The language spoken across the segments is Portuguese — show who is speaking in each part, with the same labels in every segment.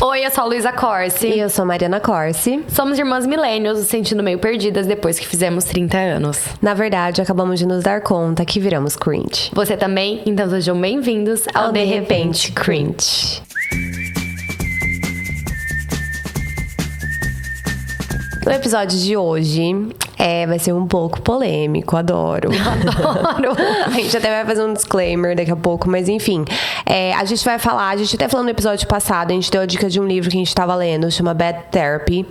Speaker 1: Oi, eu sou a Luísa Corsi.
Speaker 2: E eu sou a Mariana Corsi.
Speaker 1: Somos irmãs millennials, nos sentindo meio perdidas depois que fizemos 30 anos.
Speaker 2: Na verdade, acabamos de nos dar conta que viramos cringe.
Speaker 1: Você também? Então sejam bem-vindos ao De Repente Cringe.
Speaker 2: O episódio de hoje vai ser um pouco polêmico, adoro.
Speaker 1: Adoro.
Speaker 2: A gente até vai fazer um disclaimer daqui a pouco, mas enfim. A gente vai falar, a gente até falou no episódio passado, a gente deu a dica de um livro que a gente tava lendo, chama Bad Therapy.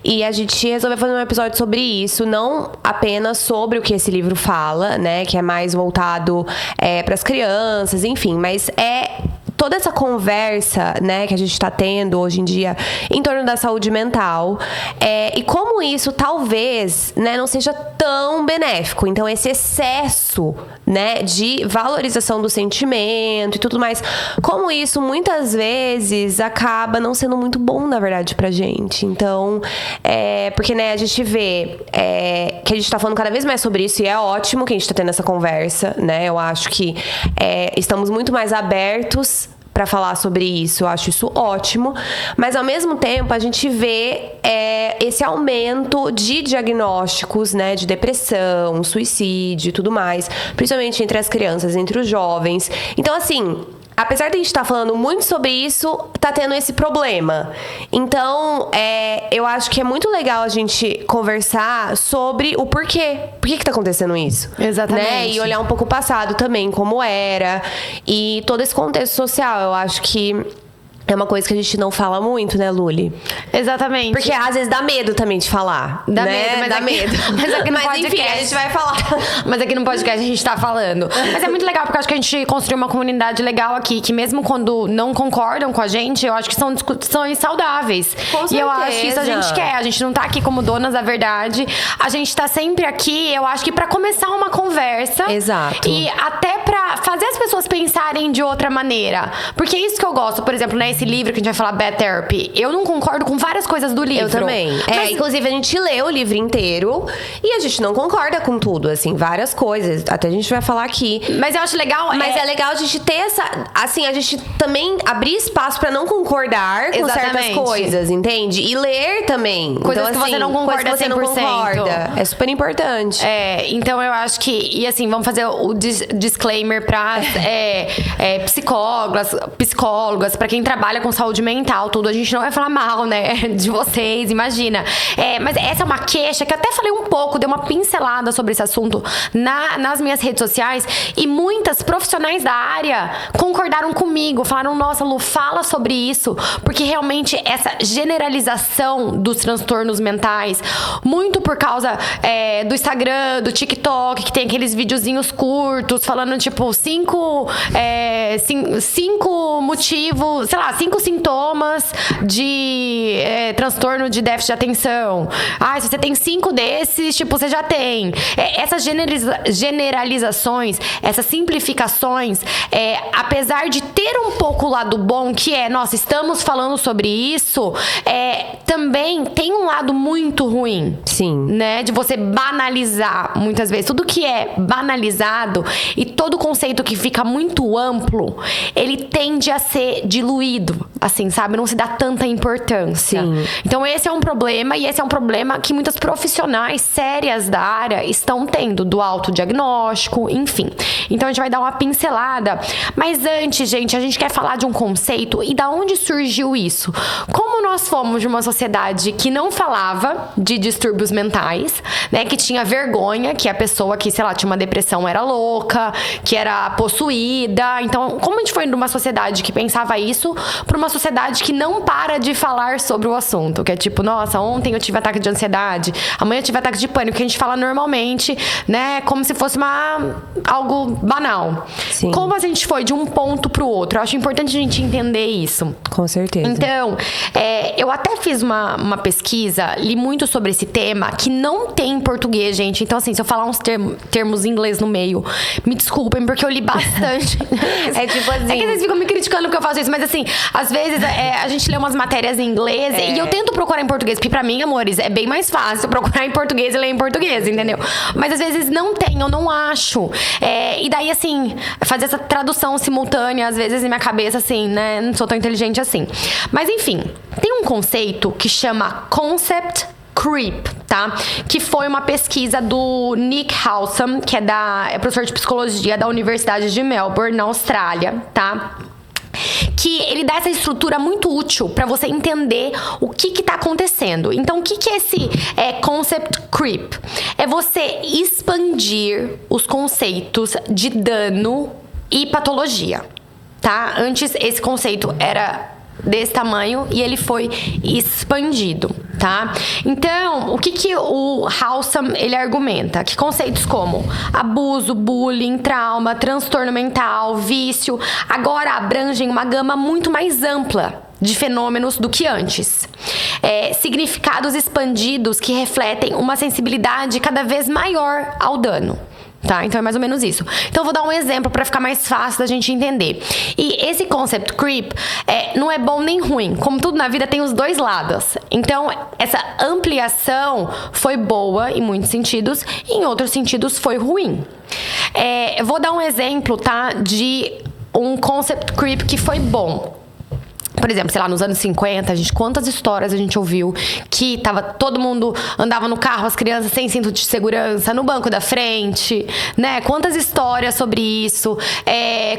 Speaker 2: E a gente resolveu fazer um episódio sobre isso, não apenas sobre o que esse livro fala, né, que é mais voltado para as crianças, enfim, mas toda essa conversa, né, que a gente tá tendo hoje em dia em torno da saúde mental, e como isso talvez, né, não seja tão benéfico. Então, esse excesso, né, de valorização do sentimento e tudo mais, como isso muitas vezes acaba não sendo muito bom, na verdade, pra gente. Então, porque, né, a gente vê que a gente tá falando cada vez mais sobre isso, e é ótimo que a gente tá tendo essa conversa, né? Eu acho que estamos muito mais abertos pra falar sobre isso, eu acho isso ótimo, mas ao mesmo tempo a gente vê esse aumento de diagnósticos, né, de depressão, suicídio e tudo mais, principalmente entre as crianças, entre os jovens. Então, assim, apesar de a gente estar falando muito sobre isso, tá tendo esse problema. Então, eu acho que é muito legal a gente conversar sobre o porquê. Por que tá acontecendo isso?
Speaker 1: Exatamente.
Speaker 2: Né? E olhar um pouco o passado também, como era. E todo esse contexto social, eu acho que é uma coisa que a gente não fala muito, né, Luli?
Speaker 1: Exatamente.
Speaker 2: Porque às vezes dá medo também de falar.
Speaker 1: Dá
Speaker 2: né?
Speaker 1: medo, mas
Speaker 2: dá medo.
Speaker 1: Mas aqui no podcast,
Speaker 2: enfim, a gente vai falar.
Speaker 1: Mas aqui no podcast a gente tá falando. Mas é muito legal, porque eu acho que a gente construiu uma comunidade legal aqui, que mesmo quando não concordam com a gente, eu acho que são discussões saudáveis.
Speaker 2: Com certeza.
Speaker 1: E eu acho que isso a gente quer. A gente não tá aqui como donas da verdade. A gente tá sempre aqui, eu acho que pra começar uma conversa.
Speaker 2: Exato.
Speaker 1: E até pra fazer as pessoas pensarem de outra maneira. Porque é isso que eu gosto. Por exemplo, né, esse livro que a gente vai falar, Bad Therapy, eu não concordo com várias coisas do livro.
Speaker 2: Eu também.
Speaker 1: Mas,
Speaker 2: inclusive, a gente lê o livro inteiro e a gente não concorda com tudo, assim, várias coisas. Até a gente vai falar aqui.
Speaker 1: Mas eu acho legal.
Speaker 2: Mas é legal a gente ter essa. Assim, a gente também abrir espaço pra não concordar com certas coisas, entende? E ler também.
Speaker 1: Coisas
Speaker 2: então,
Speaker 1: que você não concorda
Speaker 2: coisas que você não
Speaker 1: 100%.
Speaker 2: concorda. É super importante.
Speaker 1: Então eu acho que. E assim, vamos fazer o disclaimer pra psicólogas, pra quem trabalha com saúde mental, tudo. A gente não vai falar mal, né, de vocês, imagina. Mas essa é uma queixa que eu até falei um pouco, dei uma pincelada sobre esse assunto nas minhas redes sociais, e muitas profissionais da área concordaram comigo, falaram, nossa, Lu, fala sobre isso, porque realmente essa generalização dos transtornos mentais, muito por causa do Instagram, do TikTok, que tem aqueles videozinhos curtos, falando, tipo, cinco motivos, sei lá, 5 sintomas de transtorno de déficit de atenção. Se você tem 5 desses, tipo, você já tem. Essas generalizações, essas simplificações, apesar de ter um pouco o lado bom, que nossa, estamos falando sobre isso, também tem um lado muito ruim.
Speaker 2: Sim.
Speaker 1: Né? De você banalizar, muitas vezes. Tudo que é banalizado e todo conceito que fica muito amplo, ele tende a ser diluído, assim, sabe? Não se dá tanta importância.
Speaker 2: Sim.
Speaker 1: Então esse é um problema, e esse é um problema que muitas profissionais sérias da área estão tendo, do autodiagnóstico, enfim. Então a gente vai dar uma pincelada. Mas antes, gente, a gente quer falar de um conceito e da onde surgiu isso. Como nós fomos de uma sociedade que não falava de distúrbios mentais, né? Que tinha vergonha, que a pessoa que, sei lá, tinha uma depressão era louca, que era possuída. Então, como a gente foi de uma sociedade que pensava isso para uma sociedade que não para de falar sobre o assunto, que é tipo, nossa, ontem eu tive ataque de ansiedade, amanhã eu tive ataque de pânico, que a gente fala normalmente, né, como se fosse algo banal.
Speaker 2: Sim.
Speaker 1: Como a gente foi de um ponto pro outro, eu acho importante a gente entender isso.
Speaker 2: Com certeza.
Speaker 1: Então, Eu até fiz uma pesquisa, li muito sobre esse tema, que não tem em português, gente. Então, assim, se eu falar uns termos em inglês no meio, me desculpem, porque eu li bastante.
Speaker 2: É tipo assim...
Speaker 1: É que vocês ficam me criticando porque eu faço isso, mas assim, às vezes a gente lê umas matérias em inglês e eu tento procurar em português, porque pra mim, amores, é bem mais fácil procurar em português e ler em português, entendeu? Mas às vezes não tem, eu não acho. E daí, assim, fazer essa tradução simultânea, às vezes, em minha cabeça, assim, né? Não sou tão inteligente assim. Mas enfim, tem um conceito que chama Concept Creep, tá? Que foi uma pesquisa do Nick Howsam, que é professor de psicologia da Universidade de Melbourne, na Austrália, tá? Que ele dá essa estrutura muito útil para você entender o que tá acontecendo. Então, o que é esse concept creep? É você expandir os conceitos de dano e patologia, tá? Antes, esse conceito era desse tamanho e ele foi expandido, tá? Então, o que o Howsam, ele argumenta? Que conceitos como abuso, bullying, trauma, transtorno mental, vício, agora abrangem uma gama muito mais ampla de fenômenos do que antes. Significados expandidos que refletem uma sensibilidade cada vez maior ao dano. Tá? Então é mais ou menos isso. Então eu vou dar um exemplo para ficar mais fácil da gente entender. E esse concept creep não é bom nem ruim. Como tudo na vida tem os dois lados. Então essa ampliação foi boa em muitos sentidos, e em outros sentidos foi ruim. Eu vou dar um exemplo, tá? De um concept creep que foi bom. Por exemplo, sei lá, nos anos 50, quantas histórias a gente ouviu que todo mundo andava no carro, as crianças sem cinto de segurança, no banco da frente, né? Quantas histórias sobre isso,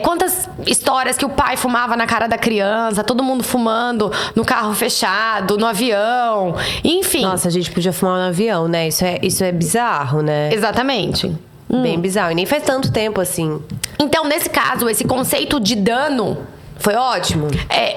Speaker 1: quantas histórias que o pai fumava na cara da criança, todo mundo fumando no carro fechado, no avião, enfim.
Speaker 2: Nossa, a gente podia fumar no avião, né? Isso é bizarro, né?
Speaker 1: Exatamente.
Speaker 2: Bem bizarro, e nem faz tanto tempo assim.
Speaker 1: Então, nesse caso, esse conceito de dano
Speaker 2: foi ótimo.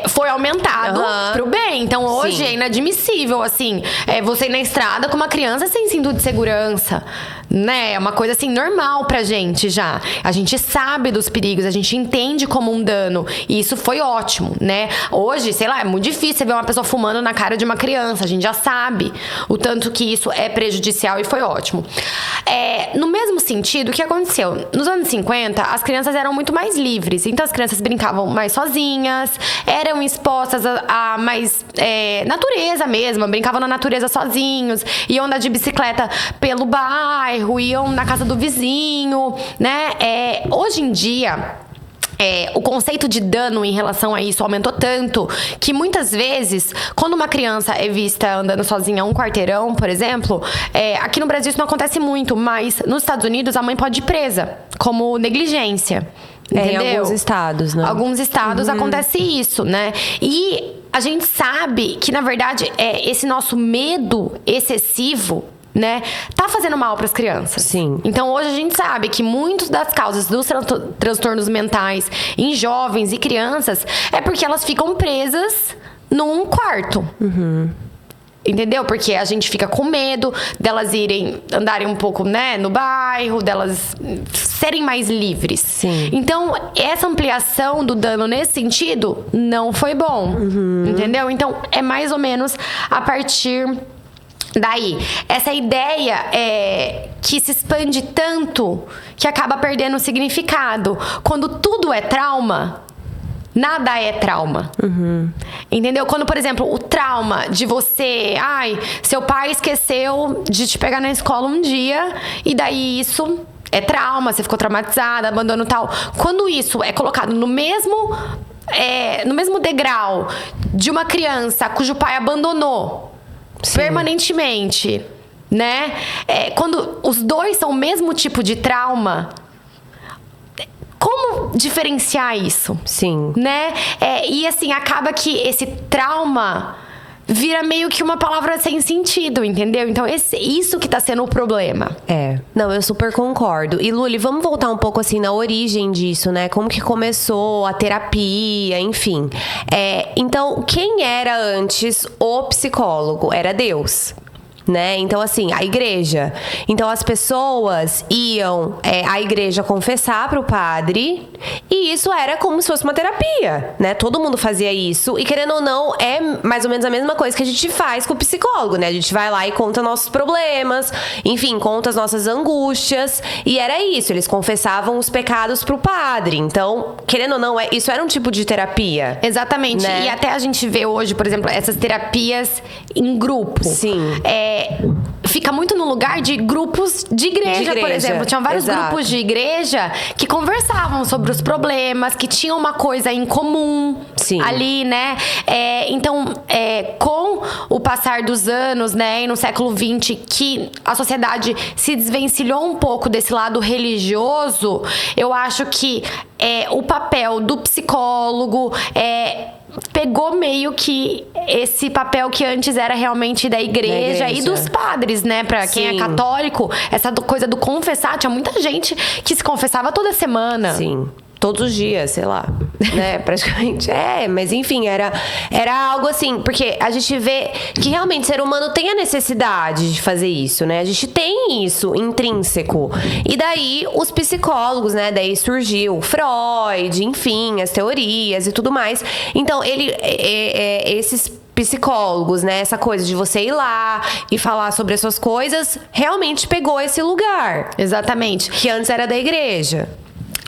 Speaker 1: Foi aumentado pro bem. Então, hoje
Speaker 2: Sim.
Speaker 1: é inadmissível, assim, você ir na estrada com uma criança sem cinto de segurança, né? É uma coisa, assim, normal pra gente já. A gente sabe dos perigos, a gente entende como um dano. E isso foi ótimo, né? Hoje, sei lá, é muito difícil você ver uma pessoa fumando na cara de uma criança. A gente já sabe o tanto que isso é prejudicial, e foi ótimo. No mesmo sentido, o que aconteceu? Nos anos 50, as crianças eram muito mais livres. Então, as crianças brincavam mais sozinhas, eram expostas a mais natureza mesmo, brincavam na natureza sozinhos, iam andar de bicicleta pelo bairro, iam na casa do vizinho, né? Hoje em dia, o conceito de dano em relação a isso aumentou tanto que muitas vezes, quando uma criança é vista andando sozinha um quarteirão, por exemplo, aqui no Brasil isso não acontece muito, mas nos Estados Unidos a mãe pode ir presa como negligência. Entendeu?
Speaker 2: Em alguns estados, né?
Speaker 1: Alguns estados acontece isso, né? E a gente sabe que, na verdade, esse nosso medo excessivo, né, tá fazendo mal para as crianças.
Speaker 2: Sim.
Speaker 1: Então, hoje a gente sabe que muitas das causas dos transtornos mentais em jovens e crianças é porque elas ficam presas num quarto. Entendeu? Porque a gente fica com medo delas andarem um pouco, né, no bairro, delas serem mais livres.
Speaker 2: Sim.
Speaker 1: Então, essa ampliação do dano nesse sentido não foi bom. Entendeu? Então, é mais ou menos a partir daí. Essa ideia que se expande tanto que acaba perdendo o significado. Quando tudo é trauma, nada é trauma. Entendeu? Quando, por exemplo, o trauma de você... seu pai esqueceu de te pegar na escola um dia, e daí isso é trauma, você ficou traumatizada, abandono e tal. Quando isso é colocado no mesmo degrau de uma criança cujo pai abandonou permanentemente, né? Quando os dois são o mesmo tipo de trauma... Como diferenciar isso?
Speaker 2: Sim.
Speaker 1: Né? E assim, acaba que esse trauma vira meio que uma palavra sem sentido, entendeu? Então, isso que tá sendo o problema.
Speaker 2: Não, eu super concordo. E, Luli, vamos voltar um pouco, assim, na origem disso, né? Como que começou a terapia, enfim. Então, quem era antes o psicólogo? Era Deus. né? Então, assim, a igreja. Então, as pessoas iam à igreja confessar pro padre, e isso era como se fosse uma terapia, né? Todo mundo fazia isso, e querendo ou não, é mais ou menos a mesma coisa que a gente faz com o psicólogo, né? A gente vai lá e conta nossos problemas, enfim, conta as nossas angústias, e era isso, eles confessavam os pecados pro padre. Então, querendo ou não, isso era um tipo de terapia.
Speaker 1: Exatamente, né? E até a gente vê hoje, por exemplo, essas terapias em grupo.
Speaker 2: Sim.
Speaker 1: Fica muito no lugar de grupos de igreja, por exemplo. Tinham vários grupos de igreja que conversavam sobre os problemas, que tinham uma coisa em comum.
Speaker 2: Sim.
Speaker 1: Ali, né? Então, com o passar dos anos, né, e no século XX, que a sociedade se desvencilhou um pouco desse lado religioso, eu acho que o papel do psicólogo pegou meio que esse papel que antes era realmente da igreja e dos padres, né? Pra quem é católico, essa coisa do confessar, tinha muita gente que se confessava toda semana.
Speaker 2: Sim. Todos os dias, sei lá, né? Praticamente. Mas enfim, era algo assim, porque a gente vê que realmente o ser humano tem a necessidade de fazer isso, né? A gente tem isso intrínseco. E daí, os psicólogos, né? Daí surgiu Freud, enfim, as teorias e tudo mais. Então, esses psicólogos, né? Essa coisa de você ir lá e falar sobre as suas coisas, realmente pegou esse lugar.
Speaker 1: Exatamente.
Speaker 2: Que antes era da igreja.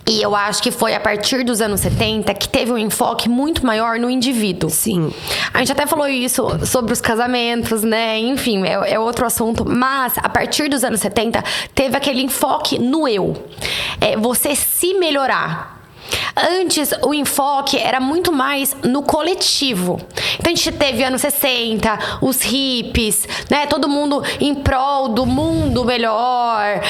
Speaker 1: E eu acho que foi a partir dos anos 70 que teve um enfoque muito maior no indivíduo.
Speaker 2: Sim.
Speaker 1: A gente até falou isso sobre os casamentos, né? Enfim, é outro assunto. Mas, a partir dos anos 70, teve aquele enfoque no eu. Você se melhorar. Antes, o enfoque era muito mais no coletivo. Então, a gente teve anos 60, os hippies, né? Todo mundo em prol do mundo melhor,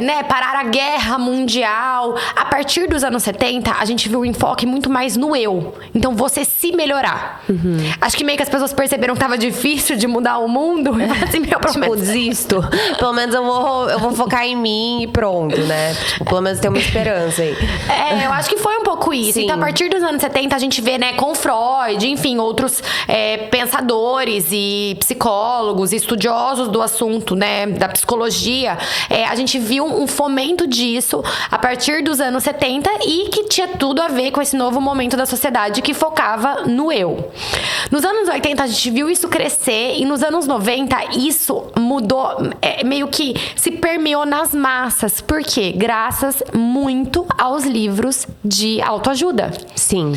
Speaker 1: né? Parar a guerra mundial. A partir dos anos 70, a gente viu o enfoque muito mais no eu. Então, você se melhorar. Acho que meio que as pessoas perceberam que tava difícil de mudar o mundo. Assim,
Speaker 2: Tipo, desisto. Pelo menos eu vou focar em mim e pronto, né? Tipo, pelo menos tem uma esperança aí.
Speaker 1: Eu acho que foi um pouco isso.
Speaker 2: Sim.
Speaker 1: Então, a partir dos anos 70, a gente vê, né, com Freud, enfim, outros pensadores e psicólogos e estudiosos do assunto, né, da psicologia, a gente viu um fomento disso a partir dos anos 70 e que tinha tudo a ver com esse novo momento da sociedade que focava no eu. Nos anos 80, a gente viu isso crescer e nos anos 90, isso mudou, meio que se permeou nas massas. Por quê? Graças muito aos livros de autoajuda.
Speaker 2: Sim.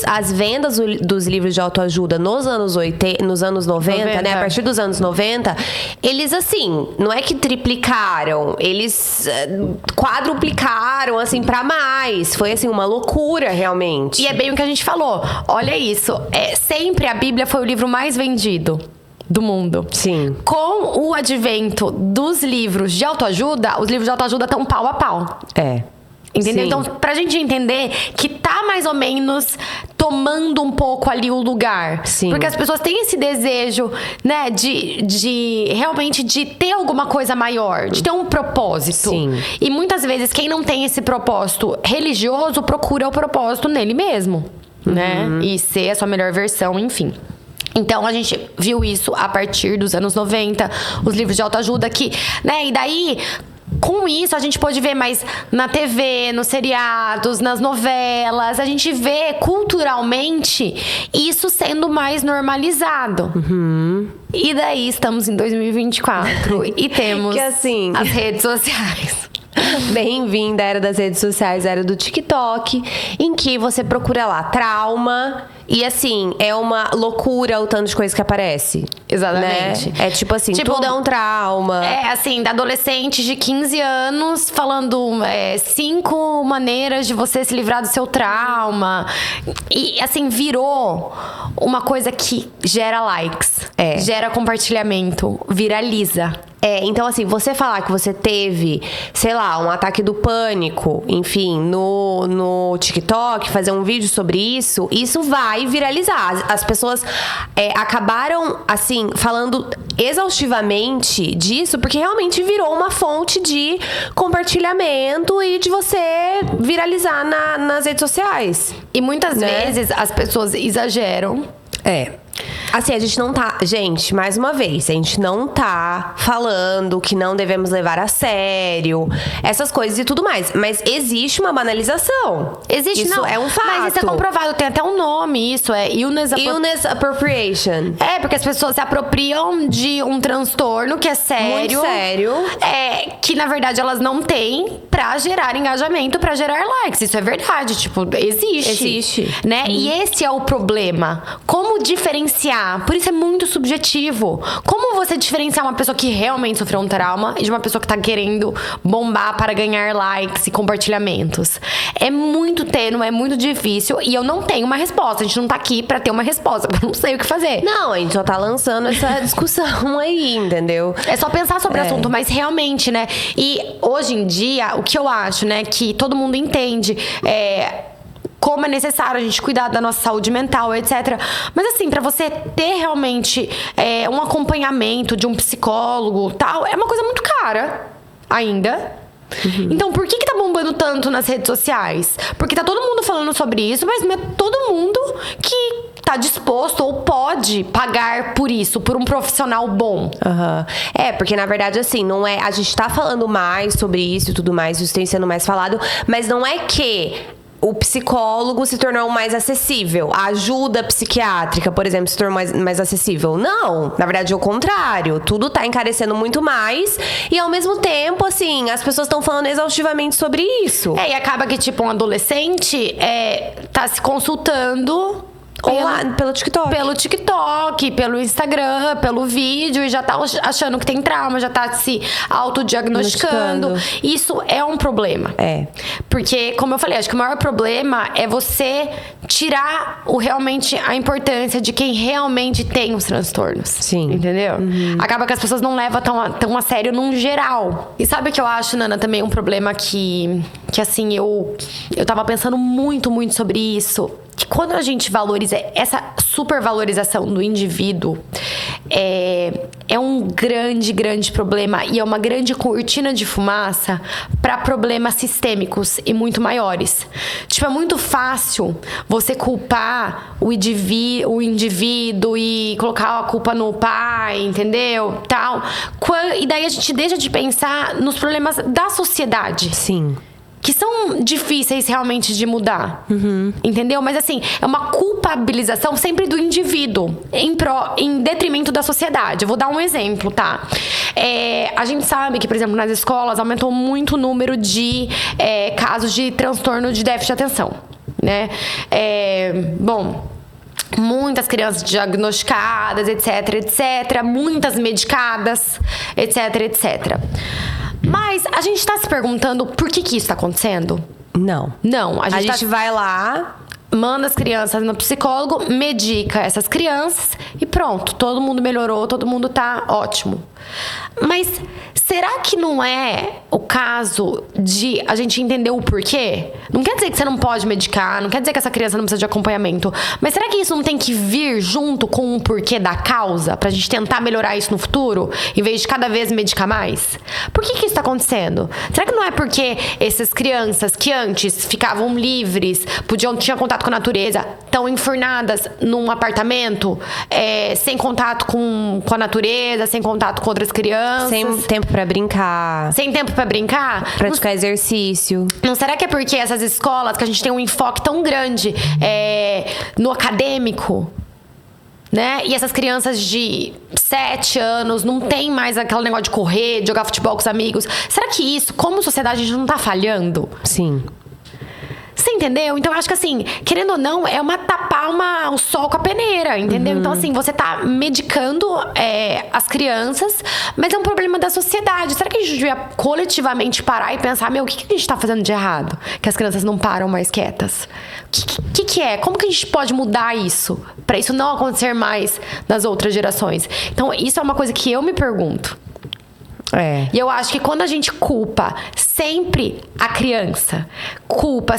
Speaker 2: As vendas dos livros de autoajuda nos anos 90, né? A partir dos anos 90, eles, assim, não é que triplicaram, eles quadruplicaram, assim, pra mais. Foi, assim, uma loucura, realmente.
Speaker 1: E é bem o que a gente falou. Olha isso. Sempre a Bíblia foi o livro mais vendido do mundo.
Speaker 2: Sim.
Speaker 1: Com o advento dos livros de autoajuda, os livros de autoajuda estão pau a pau. Entendeu?
Speaker 2: Sim.
Speaker 1: Então, pra gente entender que tá mais ou menos tomando um pouco ali o lugar.
Speaker 2: Sim.
Speaker 1: Porque as pessoas têm esse desejo, né, de realmente de ter alguma coisa maior, de ter um propósito.
Speaker 2: Sim.
Speaker 1: E muitas vezes quem não tem esse propósito religioso procura o propósito nele mesmo, né? E ser a sua melhor versão, enfim. Então, a gente viu isso a partir dos anos 90, os livros de autoajuda que, né, e daí com isso, a gente pode ver mais na TV, nos seriados, nas novelas. A gente vê culturalmente isso sendo mais normalizado. E daí estamos em 2024 e temos
Speaker 2: que, assim,
Speaker 1: as redes sociais.
Speaker 2: Bem-vinda à era das redes sociais, a era do TikTok, em que você procura lá trauma e, assim, é uma loucura o tanto de coisa que aparece.
Speaker 1: Exatamente.
Speaker 2: Né? É tipo assim, tudo é um trauma.
Speaker 1: Assim, da adolescente de 15 anos falando 5 maneiras de você se livrar do seu trauma. E, assim, virou uma coisa que gera likes, gera compartilhamento, viraliza.
Speaker 2: Então, assim, você falar que você teve, sei lá, um ataque do pânico, enfim, no TikTok, fazer um vídeo sobre isso vai viralizar. As pessoas acabaram, assim, falando exaustivamente disso, porque realmente virou uma fonte de compartilhamento e de você viralizar nas redes sociais.
Speaker 1: E muitas vezes as pessoas exageram.
Speaker 2: Assim, a gente não tá... Gente, mais uma vez, a gente não tá falando que não devemos levar a sério essas coisas e tudo mais. Mas existe uma banalização.
Speaker 1: Existe,
Speaker 2: isso
Speaker 1: não.
Speaker 2: é um fato.
Speaker 1: Mas isso é comprovado, tem até um nome, isso é illness
Speaker 2: appropriation.
Speaker 1: É, porque as pessoas se apropriam de um transtorno que é sério.
Speaker 2: Muito sério.
Speaker 1: Que na verdade elas não têm pra gerar engajamento, pra gerar likes. Isso é verdade, tipo, existe. Né? E esse é o problema. Como diferenciar? Por isso é muito subjetivo. Como você diferenciar uma pessoa que realmente sofreu um trauma de uma pessoa que tá querendo bombar para ganhar likes e compartilhamentos? É muito tênue, é muito difícil e eu não tenho uma resposta. A gente não tá aqui pra ter uma resposta, eu não sei o que fazer.
Speaker 2: Não, a gente só tá lançando essa discussão aí, entendeu?
Speaker 1: É só pensar sobre o assunto, mas realmente, né? E hoje em dia, o que eu acho, né, que todo mundo entende como é necessário a gente cuidar da nossa saúde mental, etc. Mas assim, pra você ter realmente um acompanhamento de um psicólogo, tal, é uma coisa muito cara ainda. Então, por que tá bombando tanto nas redes sociais? Porque tá todo mundo falando sobre isso, mas não é todo mundo que tá disposto ou pode pagar por isso, por um profissional bom.
Speaker 2: Porque na verdade, assim, não é... A gente tá falando mais sobre isso e tudo mais, isso tem sendo mais falado, mas não é que o psicólogo se tornou mais acessível. A ajuda psiquiátrica, por exemplo, se tornou mais acessível. Não, na verdade é o contrário. Tudo tá encarecendo muito mais e ao mesmo tempo, assim, as pessoas estão falando exaustivamente sobre isso.
Speaker 1: E acaba que, tipo, um adolescente tá se consultando...
Speaker 2: Pelo TikTok.
Speaker 1: Pelo TikTok, pelo Instagram, pelo vídeo, e já tá achando que tem trauma, já tá se autodiagnosticando. Isso é um problema. Porque, como eu falei, acho que o maior problema é você tirar realmente a importância de quem realmente tem os transtornos.
Speaker 2: Sim.
Speaker 1: Entendeu? Acaba que as pessoas não levam tão a sério num geral. E sabe o que eu acho, Nana, também um problema que assim, eu tava pensando muito, muito sobre isso. Que quando a gente valoriza essa supervalorização do indivíduo, é um grande, grande problema e é uma grande cortina de fumaça para problemas sistêmicos e muito maiores. Tipo, é muito fácil você culpar o indivíduo e colocar a culpa no pai, entendeu? Tal. E daí a gente deixa de pensar nos problemas da sociedade.
Speaker 2: Sim.
Speaker 1: Que são difíceis realmente de mudar. Entendeu? Mas assim, é uma culpabilização sempre do indivíduo em detrimento da sociedade. Eu vou dar um exemplo, tá? A gente sabe que, por exemplo, nas escolas aumentou muito o número de casos de transtorno de déficit de atenção, né? Muitas crianças diagnosticadas, etc, etc. Muitas medicadas, etc, etc. Mas a gente tá se perguntando por que isso tá acontecendo?
Speaker 2: Não.
Speaker 1: Não.
Speaker 2: A gente vai lá,
Speaker 1: manda as crianças no psicólogo, medica essas crianças e pronto. Todo mundo melhorou, todo mundo tá ótimo. Mas será que não é o caso de a gente entender o porquê? Não quer dizer que você não pode medicar, não quer dizer que essa criança não precisa de acompanhamento. Mas será que isso não tem que vir junto com o porquê da causa? Pra gente tentar melhorar isso no futuro? Em vez de cada vez medicar mais? Por que isso tá acontecendo? Será que não é porque essas crianças que antes ficavam livres, tinham contato com a natureza, estão enfurnadas num apartamento, sem contato com a natureza, sem contato com outras crianças?
Speaker 2: Sem tempo pra brincar.
Speaker 1: Sem tempo pra brincar?
Speaker 2: Praticar exercício.
Speaker 1: Não será que é porque essas escolas, que a gente tem um enfoque tão grande no acadêmico, né? E essas crianças de 7 anos não tem mais aquele negócio de correr, de jogar futebol com os amigos. Será que isso, como sociedade, a gente não tá falhando?
Speaker 2: Sim.
Speaker 1: Você entendeu? Então, eu acho que assim, querendo ou não, é tapar o sol com a peneira, entendeu? Então, assim, você tá medicando as crianças, mas é um problema da sociedade. Será que a gente devia coletivamente parar e pensar, o que a gente tá fazendo de errado? Que as crianças não param mais quietas. O que é? Como que a gente pode mudar isso? Pra isso não acontecer mais nas outras gerações. Então, isso é uma coisa que eu me pergunto. E eu acho que quando a gente culpa sempre a criança,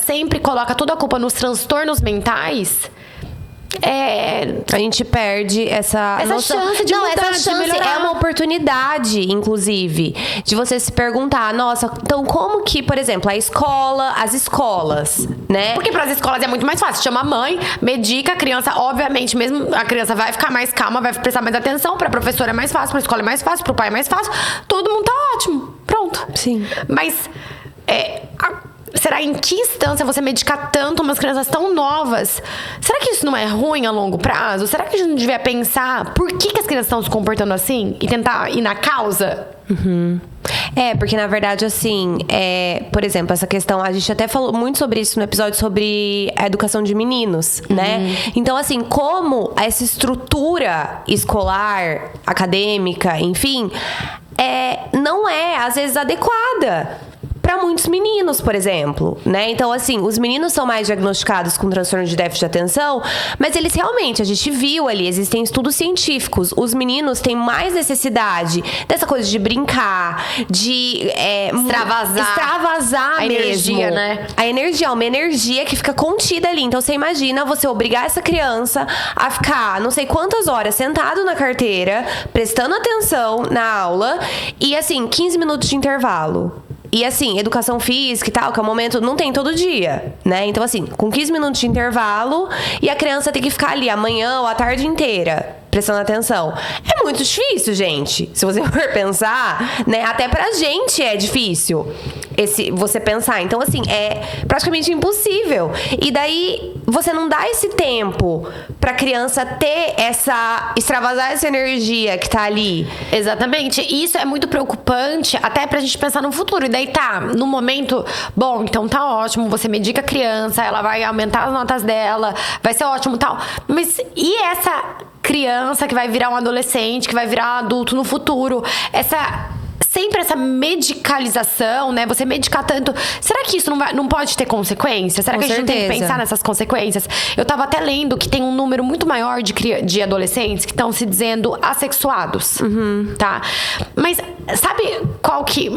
Speaker 1: sempre coloca toda a culpa nos transtornos mentais,
Speaker 2: A gente perde essa
Speaker 1: chance de mudar,
Speaker 2: essa chance
Speaker 1: de melhorar.
Speaker 2: É uma oportunidade, inclusive, de você se perguntar, nossa, então como que, por exemplo, as escolas, né?
Speaker 1: Porque para as escolas é muito mais fácil. Chama a mãe, medica a criança, obviamente, mesmo a criança vai ficar mais calma, vai prestar mais atenção. Para a professora é mais fácil, para a escola é mais fácil, para o pai é mais fácil. Todo mundo tá ótimo. Pronto.
Speaker 2: Sim.
Speaker 1: Mas será em que instância você medicar tanto umas crianças tão novas? Será que isso não é ruim a longo prazo? Será que a gente não devia pensar por que as crianças estão se comportando assim e tentar ir na causa?
Speaker 2: Porque na verdade, assim, por exemplo, essa questão, a gente até falou muito sobre isso no episódio sobre a educação de meninos, né? Então, assim, como essa estrutura escolar, acadêmica, enfim, não é, às vezes, adequada para muitos meninos, por exemplo, né? Então, assim, os meninos são mais diagnosticados com transtorno de déficit de atenção, mas eles realmente, a gente viu ali, existem estudos científicos, os meninos têm mais necessidade dessa coisa de brincar, de extravasar
Speaker 1: a
Speaker 2: mesmo.
Speaker 1: Energia, né?
Speaker 2: A energia, uma energia que fica contida ali. Então, você imagina você obrigar essa criança a ficar não sei quantas horas sentado na carteira, prestando atenção na aula e, assim, 15 minutos de intervalo. E assim, educação física e tal, que é um momento, não tem todo dia, né? Então assim, com 15 minutos de intervalo e a criança tem que ficar ali a manhã ou a tarde inteira prestando atenção. É muito difícil, gente. Se você for pensar, né? Até pra gente é difícil você pensar. Então assim, é praticamente impossível. E daí, você não dá esse tempo pra criança ter extravasar essa energia que tá ali.
Speaker 1: Exatamente. E isso é muito preocupante até pra gente pensar no futuro. E daí no momento, bom, então tá ótimo, você medica a criança, ela vai aumentar as notas dela, vai ser ótimo e tal. Mas e essa criança que vai virar um adolescente, que vai virar um adulto no futuro? Sempre essa medicalização, né? Você medicar tanto. Será que isso não pode ter consequências? Será que a gente não tem que pensar nessas consequências? Eu tava até lendo que tem um número muito maior de adolescentes que estão se dizendo assexuados. Tá? Mas sabe qual que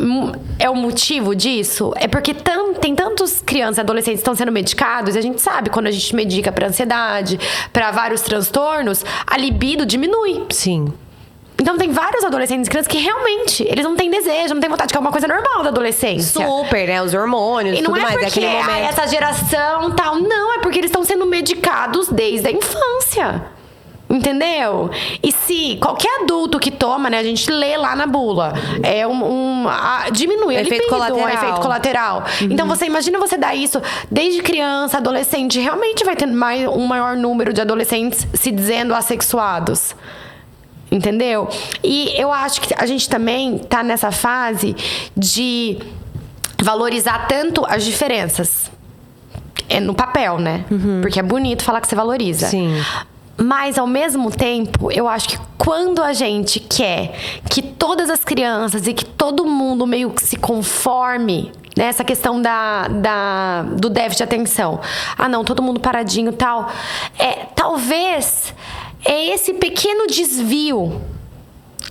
Speaker 1: é o motivo disso? É porque tem tantos crianças e adolescentes que estão sendo medicados, e a gente sabe, quando a gente medica pra ansiedade, pra vários transtornos, a libido diminui.
Speaker 2: Sim.
Speaker 1: Então tem vários adolescentes e crianças que realmente eles não têm desejo, não têm vontade, que é uma coisa normal da adolescência.
Speaker 2: Super, né? Os hormônios,
Speaker 1: e não
Speaker 2: tudo
Speaker 1: é
Speaker 2: mais.
Speaker 1: porque
Speaker 2: Aquele momento.
Speaker 1: essa geração tal. Não, é porque eles estão sendo medicados desde a infância. Entendeu? E se qualquer adulto que toma, né? A gente lê lá na bula. Diminui
Speaker 2: efeito
Speaker 1: o efeito colateral. Então você imagina você dar isso desde criança, adolescente. Realmente vai ter um maior número de adolescentes se dizendo assexuados. Entendeu? E eu acho que a gente também tá nessa fase de valorizar tanto as diferenças. É no papel, né? Porque é bonito falar que você valoriza.
Speaker 2: Sim.
Speaker 1: Mas, ao mesmo tempo, eu acho que quando a gente quer que todas as crianças e que todo mundo meio que se conforme nessa questão do déficit de atenção. Não, todo mundo paradinho e tal. Talvez esse pequeno desvio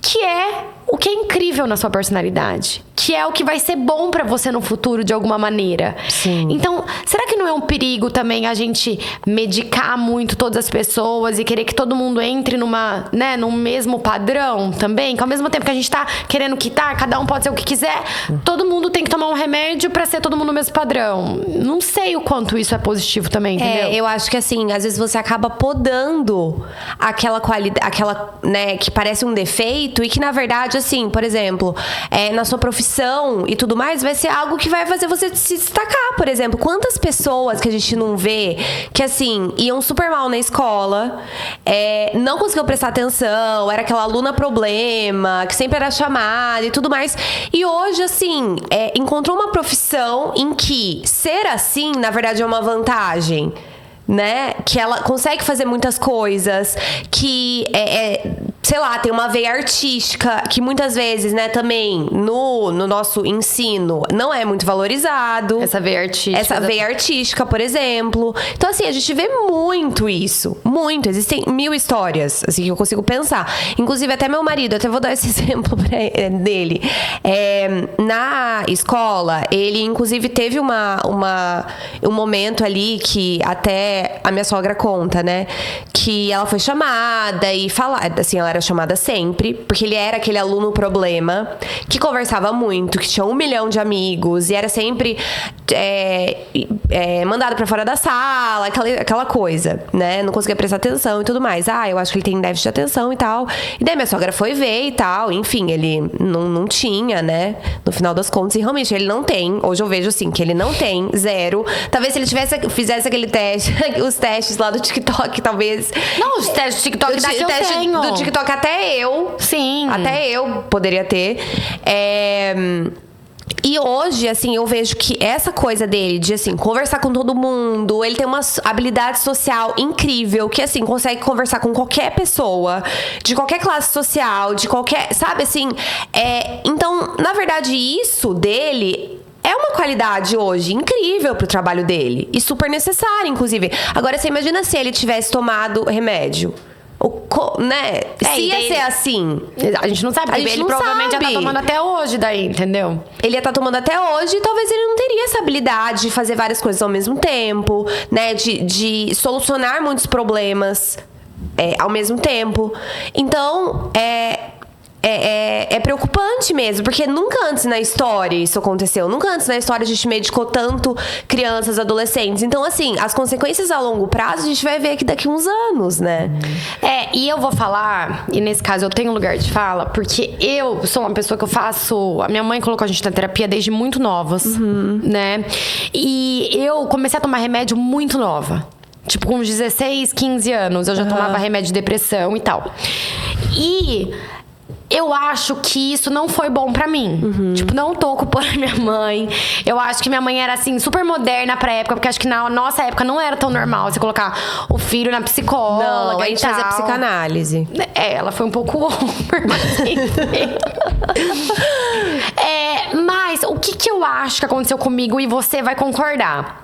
Speaker 1: que é o que é incrível na sua personalidade, que é o que vai ser bom pra você no futuro de alguma maneira.
Speaker 2: Sim.
Speaker 1: Então, será que não é um perigo também a gente medicar muito todas as pessoas e querer que todo mundo entre num mesmo padrão também? Que ao mesmo tempo que a gente tá querendo quitar, cada um pode ser o que quiser, todo mundo tem que tomar um remédio pra ser todo mundo no mesmo padrão. Não sei o quanto isso é positivo também, entendeu?
Speaker 2: Eu acho que assim, às vezes você acaba podando aquela qualidade, né, que parece um defeito e que na verdade, assim, por exemplo, na sua profissão e tudo mais, vai ser algo que vai fazer você se destacar. Por exemplo, quantas pessoas que a gente não vê que, assim, iam super mal na escola, não conseguiam prestar atenção, era aquela aluna problema, que sempre era chamada e tudo mais. E hoje, assim, encontrou uma profissão em que ser assim, na verdade, é uma vantagem. Né? Que ela consegue fazer muitas coisas, que sei lá, tem uma veia artística que muitas vezes, né, também no nosso ensino não é muito valorizado.
Speaker 1: Essa veia artística.
Speaker 2: Essa veia artística, por exemplo. Então, assim, a gente vê muito isso. Muito. Existem 1000 histórias, assim, que eu consigo pensar. Inclusive, até meu marido, até vou dar esse exemplo dele. Na escola, ele, inclusive, teve um momento ali que até a minha sogra conta, né? Que ela foi chamada e assim, ela era chamada sempre, porque ele era aquele aluno problema, que conversava muito, que tinha 1 milhão de amigos, e era sempre mandado pra fora da sala, aquela coisa, né? Não conseguia prestar atenção e tudo mais. Eu acho que ele tem déficit de atenção e tal. E daí minha sogra foi ver e tal, enfim, ele não tinha, né? No final das contas, e realmente ele não tem. Hoje eu vejo assim, que ele não tem, 0. Talvez se ele fizesse aquele teste, os testes lá do TikTok, talvez.
Speaker 1: Não, os testes do TikTok daqui eu tenho.
Speaker 2: Do TikTok até eu.
Speaker 1: Sim.
Speaker 2: Até eu poderia ter. E hoje, assim, eu vejo que essa coisa dele de, assim, conversar com todo mundo, ele tem uma habilidade social incrível, que, assim, consegue conversar com qualquer pessoa, de qualquer classe social, de qualquer, sabe, assim, então, na verdade, isso dele é uma qualidade hoje incrível pro trabalho dele, e super necessária, inclusive. Agora, você imagina se ele tivesse tomado remédio. Né? Se ia ser assim.
Speaker 1: A gente não sabe, porque ele provavelmente já tá tomando até hoje daí, entendeu?
Speaker 2: Ele ia estar tomando até hoje e talvez ele não teria essa habilidade de fazer várias coisas ao mesmo tempo, né? De solucionar muitos problemas ao mesmo tempo. Então, é preocupante mesmo, porque nunca antes na história isso aconteceu. Nunca antes na história a gente medicou tanto crianças, adolescentes. Então, assim, as consequências a longo prazo a gente vai ver aqui daqui uns anos, né?
Speaker 1: E eu vou falar, e nesse caso eu tenho lugar de fala, porque eu sou uma pessoa que eu faço... A minha mãe colocou a gente na terapia desde muito novas, né? E eu comecei a tomar remédio muito nova. Tipo, com 16, 15 anos, eu já tomava remédio de depressão e tal. E... eu acho que isso não foi bom pra mim. Tipo, não tô culpando minha mãe. Eu acho que minha mãe era, assim, super moderna pra época. Porque acho que na nossa época não era tão normal você colocar o filho na psicóloga.
Speaker 2: Não, a gente fazia psicanálise.
Speaker 1: Ela foi um pouco over, mas enfim. Mas o que eu acho que aconteceu comigo, e você vai concordar?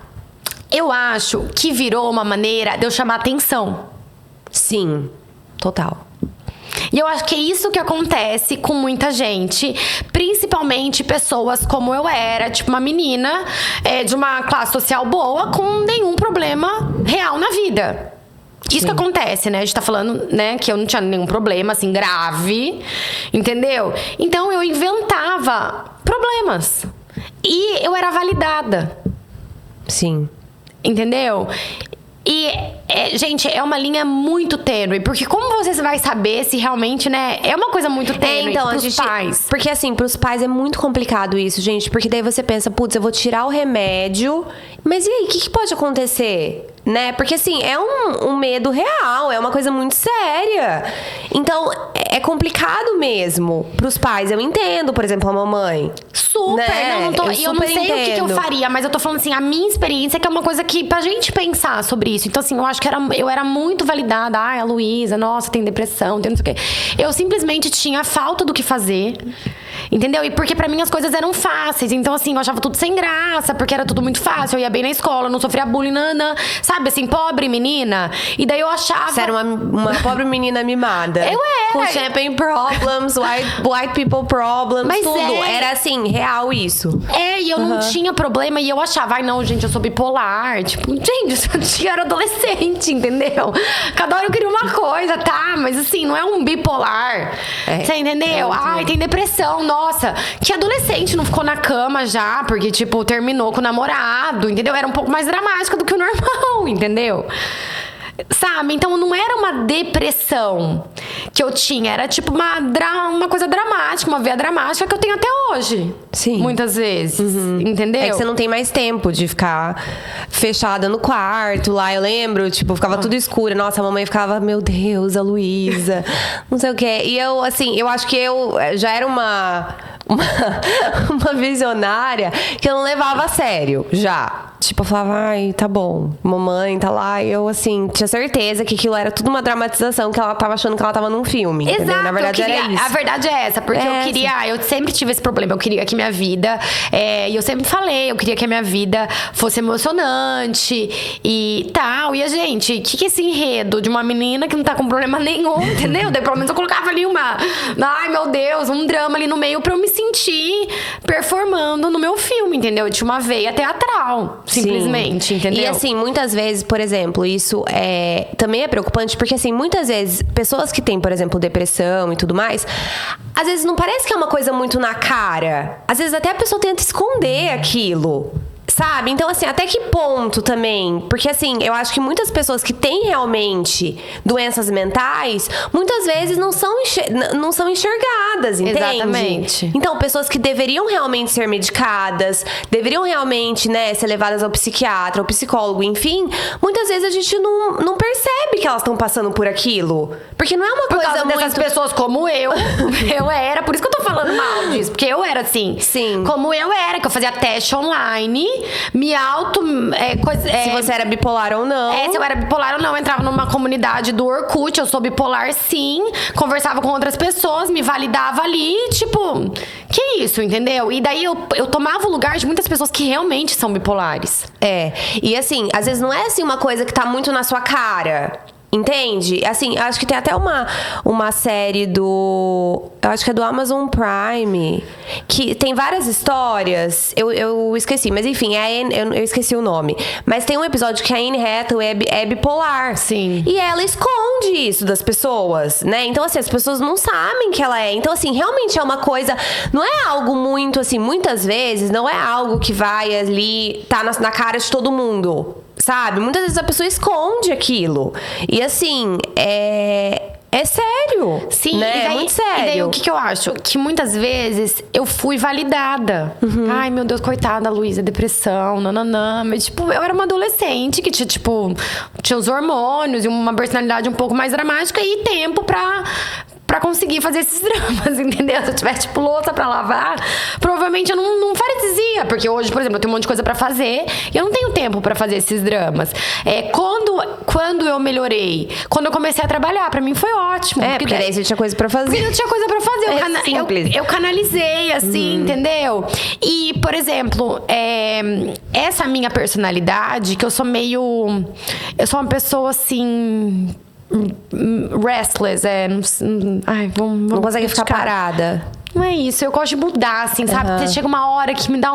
Speaker 1: Eu acho que virou uma maneira de eu chamar atenção.
Speaker 2: Sim, total.
Speaker 1: E eu acho que é isso que acontece com muita gente, principalmente pessoas como eu era, tipo uma menina de uma classe social boa, com nenhum problema real na vida. Isso que acontece, né? A gente tá falando, né, que eu não tinha nenhum problema, assim, grave, entendeu? Então eu inventava problemas. E eu era validada.
Speaker 2: Sim.
Speaker 1: Entendeu? E, gente, é uma linha muito tênue. Porque como você vai saber se realmente, né? É uma coisa muito tênue pros pais.
Speaker 2: Porque assim, pros pais é muito complicado isso, gente. Porque daí você pensa, putz, eu vou tirar o remédio. Mas e aí, o que pode acontecer? Né? Porque assim, é um medo real. É uma coisa muito séria. Então, é complicado mesmo pros pais. Eu entendo, por exemplo, a mamãe.
Speaker 1: Super,
Speaker 2: né?
Speaker 1: Eu não sei o que eu faria, mas eu tô falando assim, a minha experiência é que é uma coisa que, pra gente pensar sobre isso. Então, assim, eu acho que eu era muito validada. A Luísa, nossa, tem depressão, tem não sei o quê. Eu simplesmente tinha falta do que fazer. Entendeu? E porque pra mim as coisas eram fáceis. Então, assim, eu achava tudo sem graça, porque era tudo muito fácil. Eu ia bem na escola, não sofria bullying, sabe, assim, pobre menina. E daí eu achava...
Speaker 2: Você era uma pobre menina mimada.
Speaker 1: Eu era.
Speaker 2: Com champagne problems, white people problems,
Speaker 1: mas
Speaker 2: tudo. Era assim, real isso.
Speaker 1: E eu não tinha problema. E eu achava, não, gente, eu sou bipolar. Tipo, gente, eu era adolescente, entendeu? Cada hora eu queria uma coisa, tá? Mas assim, não é um bipolar. Você entendeu? Tem depressão, nossa. Que adolescente não ficou na cama já, porque, tipo, terminou com o namorado, entendeu? Era um pouco mais dramática do que o normal, entendeu? Sabe? Então não era uma depressão que eu tinha, era tipo uma coisa dramática, uma veia dramática que eu tenho até hoje.
Speaker 2: Sim.
Speaker 1: Muitas vezes. Entendeu?
Speaker 2: É que você não tem mais tempo de ficar fechada no quarto lá. Eu lembro, tipo, ficava tudo escuro. Nossa, a mamãe ficava, meu Deus, a Luísa, não sei o quê. E eu, assim, eu acho que eu já era uma uma visionária que eu não levava a sério, já. Tipo, eu falava, ai, tá bom, mamãe tá lá. E eu, assim, tinha certeza que aquilo era tudo uma dramatização, que ela tava achando que ela tava num filme,
Speaker 1: Exato,
Speaker 2: entendeu? Na verdade, era isso.
Speaker 1: A verdade é essa, porque eu sempre tive esse problema. Eu queria que minha vida, e eu sempre falei, eu queria que a minha vida fosse emocionante e tal. E a gente, o que é esse enredo de uma menina que não tá com problema nenhum, entendeu? Daí, pelo menos eu colocava ali ai meu Deus, um drama ali no meio pra eu me sentir performando no meu filme, entendeu? Eu tinha uma veia teatral. Simplesmente,
Speaker 2: Sim.
Speaker 1: entendeu?
Speaker 2: E assim, muitas vezes, por exemplo, isso também é preocupante, porque assim, muitas vezes, pessoas que têm, por exemplo, depressão e tudo mais, às vezes não parece que é uma coisa muito na cara. Às vezes até a pessoa tenta esconder aquilo. Sabe? Então, assim, até que ponto também? Porque, assim, eu acho que muitas pessoas que têm realmente doenças mentais, muitas vezes não são enxergadas, entende?
Speaker 1: Exatamente.
Speaker 2: Então, pessoas que deveriam realmente ser medicadas, deveriam realmente, né, ser levadas ao psiquiatra, ao psicólogo, enfim, muitas vezes a gente não percebe que elas estão passando por aquilo. Porque não é uma coisa
Speaker 1: causa
Speaker 2: muito...
Speaker 1: dessas pessoas como eu era, por isso que eu tô falando mal disso, porque eu era assim.
Speaker 2: Sim.
Speaker 1: Como eu era, que eu fazia teste online, me
Speaker 2: se você era bipolar ou não.
Speaker 1: Se eu era bipolar ou não, eu entrava numa comunidade do Orkut, eu sou bipolar sim, conversava com outras pessoas, me validava ali, tipo, que isso, entendeu? E daí eu tomava o lugar de muitas pessoas que realmente são bipolares.
Speaker 2: E assim, às vezes não é assim uma coisa que tá muito na sua cara. Entende? Assim, acho que tem até uma série eu acho que é do Amazon Prime, que tem várias histórias. Eu esqueci, mas enfim, eu esqueci o nome. Mas tem um episódio que a Anne Hathaway é bipolar.
Speaker 1: Sim.
Speaker 2: E ela esconde isso das pessoas, né? Então, assim, as pessoas não sabem que ela é. Então, assim, realmente é uma coisa... Não é algo muito, assim, muitas vezes, não é algo que vai ali, tá na cara de todo mundo. Sabe? Muitas vezes a pessoa esconde aquilo. E assim, é sério.
Speaker 1: Sim,
Speaker 2: né?
Speaker 1: É
Speaker 2: muito sério.
Speaker 1: E daí o que eu acho? Que muitas vezes eu fui validada. Ai, meu Deus, coitada, Luísa, depressão, nananã. Mas, tipo, eu era uma adolescente que tinha os hormônios e uma personalidade um pouco mais dramática e tempo pra conseguir fazer esses dramas, entendeu? Se eu tivesse, tipo, louça pra lavar, provavelmente eu não faria. Porque hoje, por exemplo, eu tenho um monte de coisa pra fazer e eu não tenho tempo pra fazer esses dramas. Quando eu melhorei, quando eu comecei a trabalhar, pra mim foi ótimo.
Speaker 2: Porque daí você tinha coisa pra fazer.
Speaker 1: Porque eu tinha coisa pra fazer.
Speaker 2: Simples.
Speaker 1: Eu canalizei, assim, entendeu? E, por exemplo, essa minha personalidade, que eu sou uma pessoa, assim... restless,
Speaker 2: não consegue ficar parada.
Speaker 1: Não é isso, eu gosto de mudar, assim, sabe? Porque chega uma hora que me dá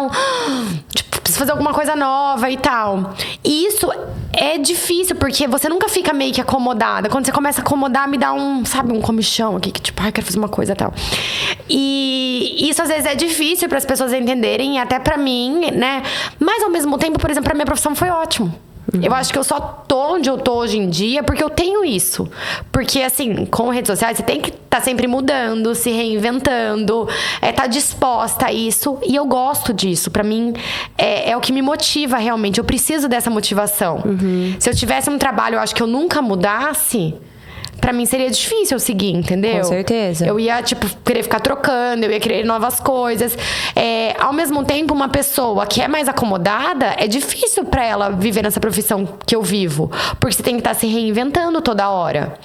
Speaker 1: tipo, preciso fazer alguma coisa nova e tal. E isso é difícil, porque você nunca fica meio que acomodada. Quando você começa a acomodar, me dá um comichão aqui, que tipo, quero fazer uma coisa e tal. E isso às vezes é difícil para as pessoas entenderem, e até pra mim, né? Mas ao mesmo tempo, por exemplo, pra minha profissão foi ótimo. Eu acho que eu só tô onde eu tô hoje em dia porque eu tenho isso. Porque, assim, com redes sociais, você tem que estar sempre mudando, se reinventando, tá disposta a isso. E eu gosto disso. Pra mim, é o que me motiva realmente. Eu preciso dessa motivação. Se eu tivesse um trabalho, eu acho que eu nunca mudasse... Pra mim seria difícil eu seguir, entendeu?
Speaker 2: Com certeza.
Speaker 1: Eu ia, tipo, querer ficar trocando, eu ia querer novas coisas. Ao mesmo tempo, uma pessoa que é mais acomodada, é difícil pra ela viver nessa profissão que eu vivo. Porque você tem que estar se reinventando toda hora.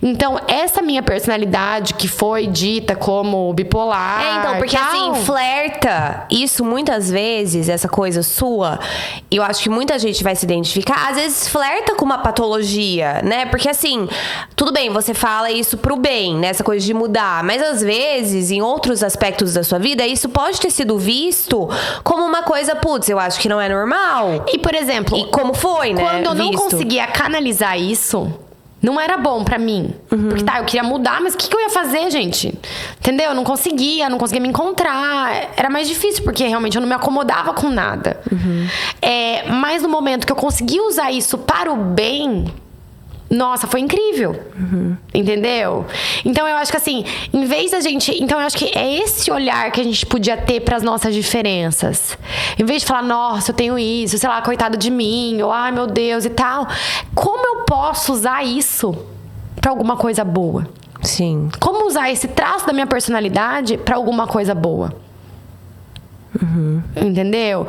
Speaker 1: Então, essa minha personalidade, que foi dita como bipolar...
Speaker 2: então, porque assim, flerta. Isso, muitas vezes, essa coisa sua, eu acho que muita gente vai se identificar. Às vezes, flerta com uma patologia, né? Porque assim, tudo bem, você fala isso pro bem, né? Essa coisa de mudar. Mas às vezes, em outros aspectos da sua vida, isso pode ter sido visto como uma coisa, putz, eu acho que não é normal.
Speaker 1: E, por exemplo...
Speaker 2: E como foi, né?
Speaker 1: Quando eu não conseguia canalizar isso... Não era bom pra mim. Porque eu queria mudar, mas o que eu ia fazer, gente? Entendeu? Eu não conseguia me encontrar. Era mais difícil, porque realmente eu não me acomodava com nada. Mas no momento que eu consegui usar isso para o bem... Nossa, foi incrível. Entendeu? Então eu acho que assim, em vez da gente... Então eu acho que é esse olhar que a gente podia ter pras nossas diferenças. Em vez de falar, nossa, eu tenho isso, sei lá, coitado de mim, ou ai meu Deus e tal. Como eu posso usar isso pra alguma coisa boa?
Speaker 2: Sim.
Speaker 1: Como usar esse traço da minha personalidade pra alguma coisa boa? Entendeu?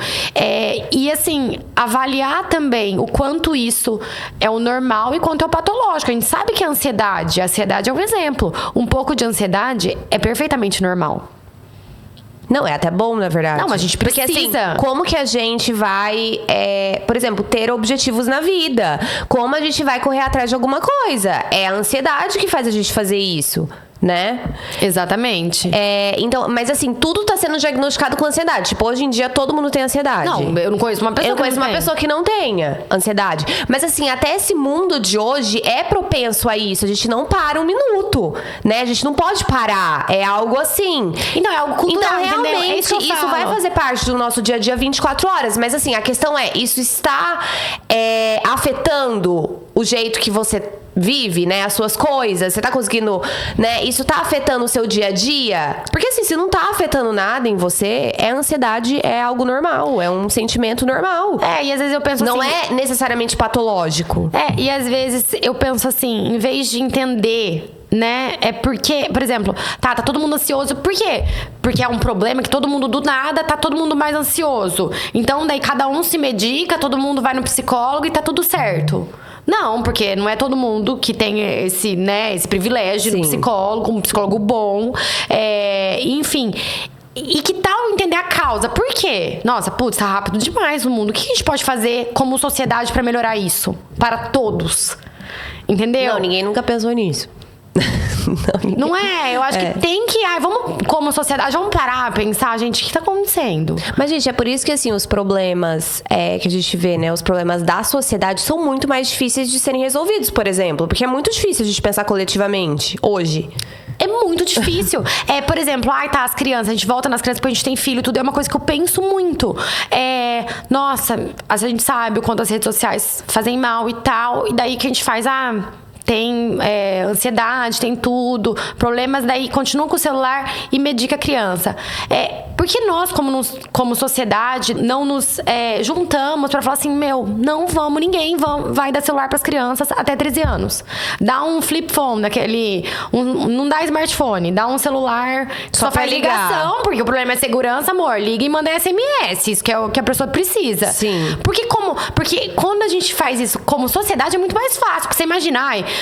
Speaker 1: E assim, avaliar também o quanto isso é o normal e quanto é o patológico. A gente sabe que a ansiedade é um exemplo. Um pouco de ansiedade é perfeitamente normal.
Speaker 2: Não, é até bom, na verdade.
Speaker 1: Não, mas a gente precisa.
Speaker 2: Porque, assim, como que a gente vai, por exemplo, ter objetivos na vida? Como a gente vai correr atrás de alguma coisa? É a ansiedade que faz a gente fazer isso, né?
Speaker 1: Exatamente.
Speaker 2: Então, mas assim, tudo tá sendo diagnosticado com ansiedade. Tipo, hoje em dia todo mundo tem ansiedade.
Speaker 1: Não, eu não conheço uma pessoa
Speaker 2: que não tenha ansiedade. Mas assim, até esse mundo de hoje é propenso a isso. A gente não para um minuto, né? A gente não pode parar. É algo assim.
Speaker 1: Então, é algo cultural,
Speaker 2: então, realmente, isso vai fazer parte do nosso dia a dia 24 horas. Mas assim, a questão é, isso está afetando o jeito que você vive, né? As suas coisas, você tá conseguindo, né? Isso tá afetando o seu dia a dia? Porque assim, se não tá afetando nada em você, ansiedade é algo normal, é um sentimento normal.
Speaker 1: E às vezes eu penso
Speaker 2: não
Speaker 1: assim...
Speaker 2: Não é necessariamente patológico.
Speaker 1: E às vezes eu penso assim, em vez de entender... Né? É porque, por exemplo, tá todo mundo ansioso. Por quê? Porque é um problema que todo mundo do nada tá todo mundo mais ansioso. Então daí cada um se medica, todo mundo vai no psicólogo e tá tudo certo. Não, porque não é todo mundo que tem esse privilégio de um psicólogo bom. Enfim. E que tal entender a causa? Por quê? Nossa, putz, tá rápido demais o mundo. O que a gente pode fazer como sociedade pra melhorar isso? Para todos. Entendeu?
Speaker 2: Não, ninguém nunca pensou nisso.
Speaker 1: Não é? Eu acho que tem que... vamos, como sociedade, vamos parar, pensar, gente, o que tá acontecendo?
Speaker 2: Mas, gente, é por isso que, assim, os problemas que a gente vê, né? Os problemas da sociedade são muito mais difíceis de serem resolvidos, por exemplo. Porque é muito difícil a gente pensar coletivamente, hoje.
Speaker 1: É muito difícil. Por exemplo, as crianças, a gente volta nas crianças porque a gente tem filho, tudo é uma coisa que eu penso muito. Nossa, a gente sabe o quanto as redes sociais fazem mal e tal, e daí que a gente faz, tem ansiedade, tem tudo, problemas, daí continua com o celular e medica a criança. Porque nós, como sociedade, não nos juntamos pra falar assim, não vamos, ninguém vai dar celular pras crianças até 13 anos. Dá um flip phone, não dá smartphone, dá um celular só faz ligação, porque o problema é segurança, amor, liga e manda SMS, isso que é o que a pessoa precisa.
Speaker 2: Sim.
Speaker 1: Porque quando a gente faz isso como sociedade é muito mais fácil, porque você imagina,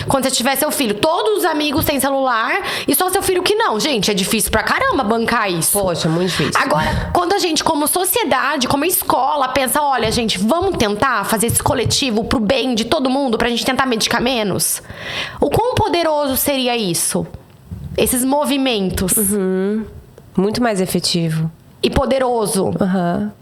Speaker 1: quando você tiver seu filho, todos os amigos têm celular e só seu filho que não. Gente, é difícil pra caramba bancar isso.
Speaker 2: Poxa, muito difícil.
Speaker 1: Agora, quando a gente, como sociedade, como escola, pensa, olha, gente, vamos tentar fazer esse coletivo pro bem de todo mundo, pra gente tentar medicar menos? O quão poderoso seria isso? Esses movimentos.
Speaker 2: Muito mais efetivo.
Speaker 1: E poderoso,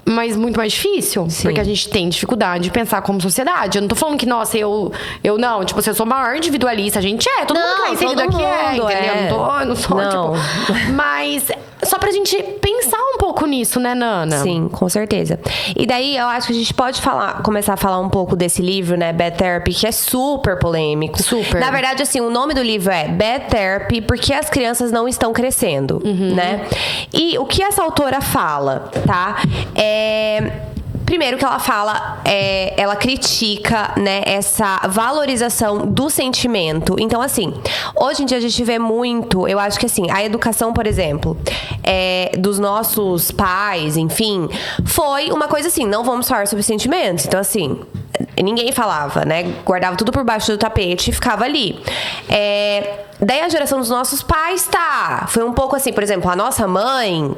Speaker 1: mas muito mais difícil.
Speaker 2: Sim.
Speaker 1: Porque a gente tem dificuldade de pensar como sociedade. Eu não tô falando que, nossa, eu não, tipo, eu sou maior individualista. A gente todo mundo que tá inserido aqui entendeu? Eu não sou, tipo... Mas só pra gente pensar um pouco nisso, né, Nana?
Speaker 2: Sim, com certeza. E daí, eu acho que a gente pode começar a falar um pouco desse livro, né, Bad Therapy, que é super polêmico.
Speaker 1: Super.
Speaker 2: Na verdade, assim, o nome do livro é Bad Therapy, porque as crianças não estão crescendo, né? E o que essa autora fala, tá? Primeiro que ela fala, ela critica, né, essa valorização do sentimento. Então, assim, hoje em dia a gente vê muito, eu acho que assim, a educação, por exemplo, dos nossos pais, enfim, foi uma coisa assim, não vamos falar sobre sentimentos. Então, assim, ninguém falava, né? Guardava tudo por baixo do tapete e ficava ali. Daí a geração dos nossos pais, foi um pouco assim, por exemplo, a nossa mãe...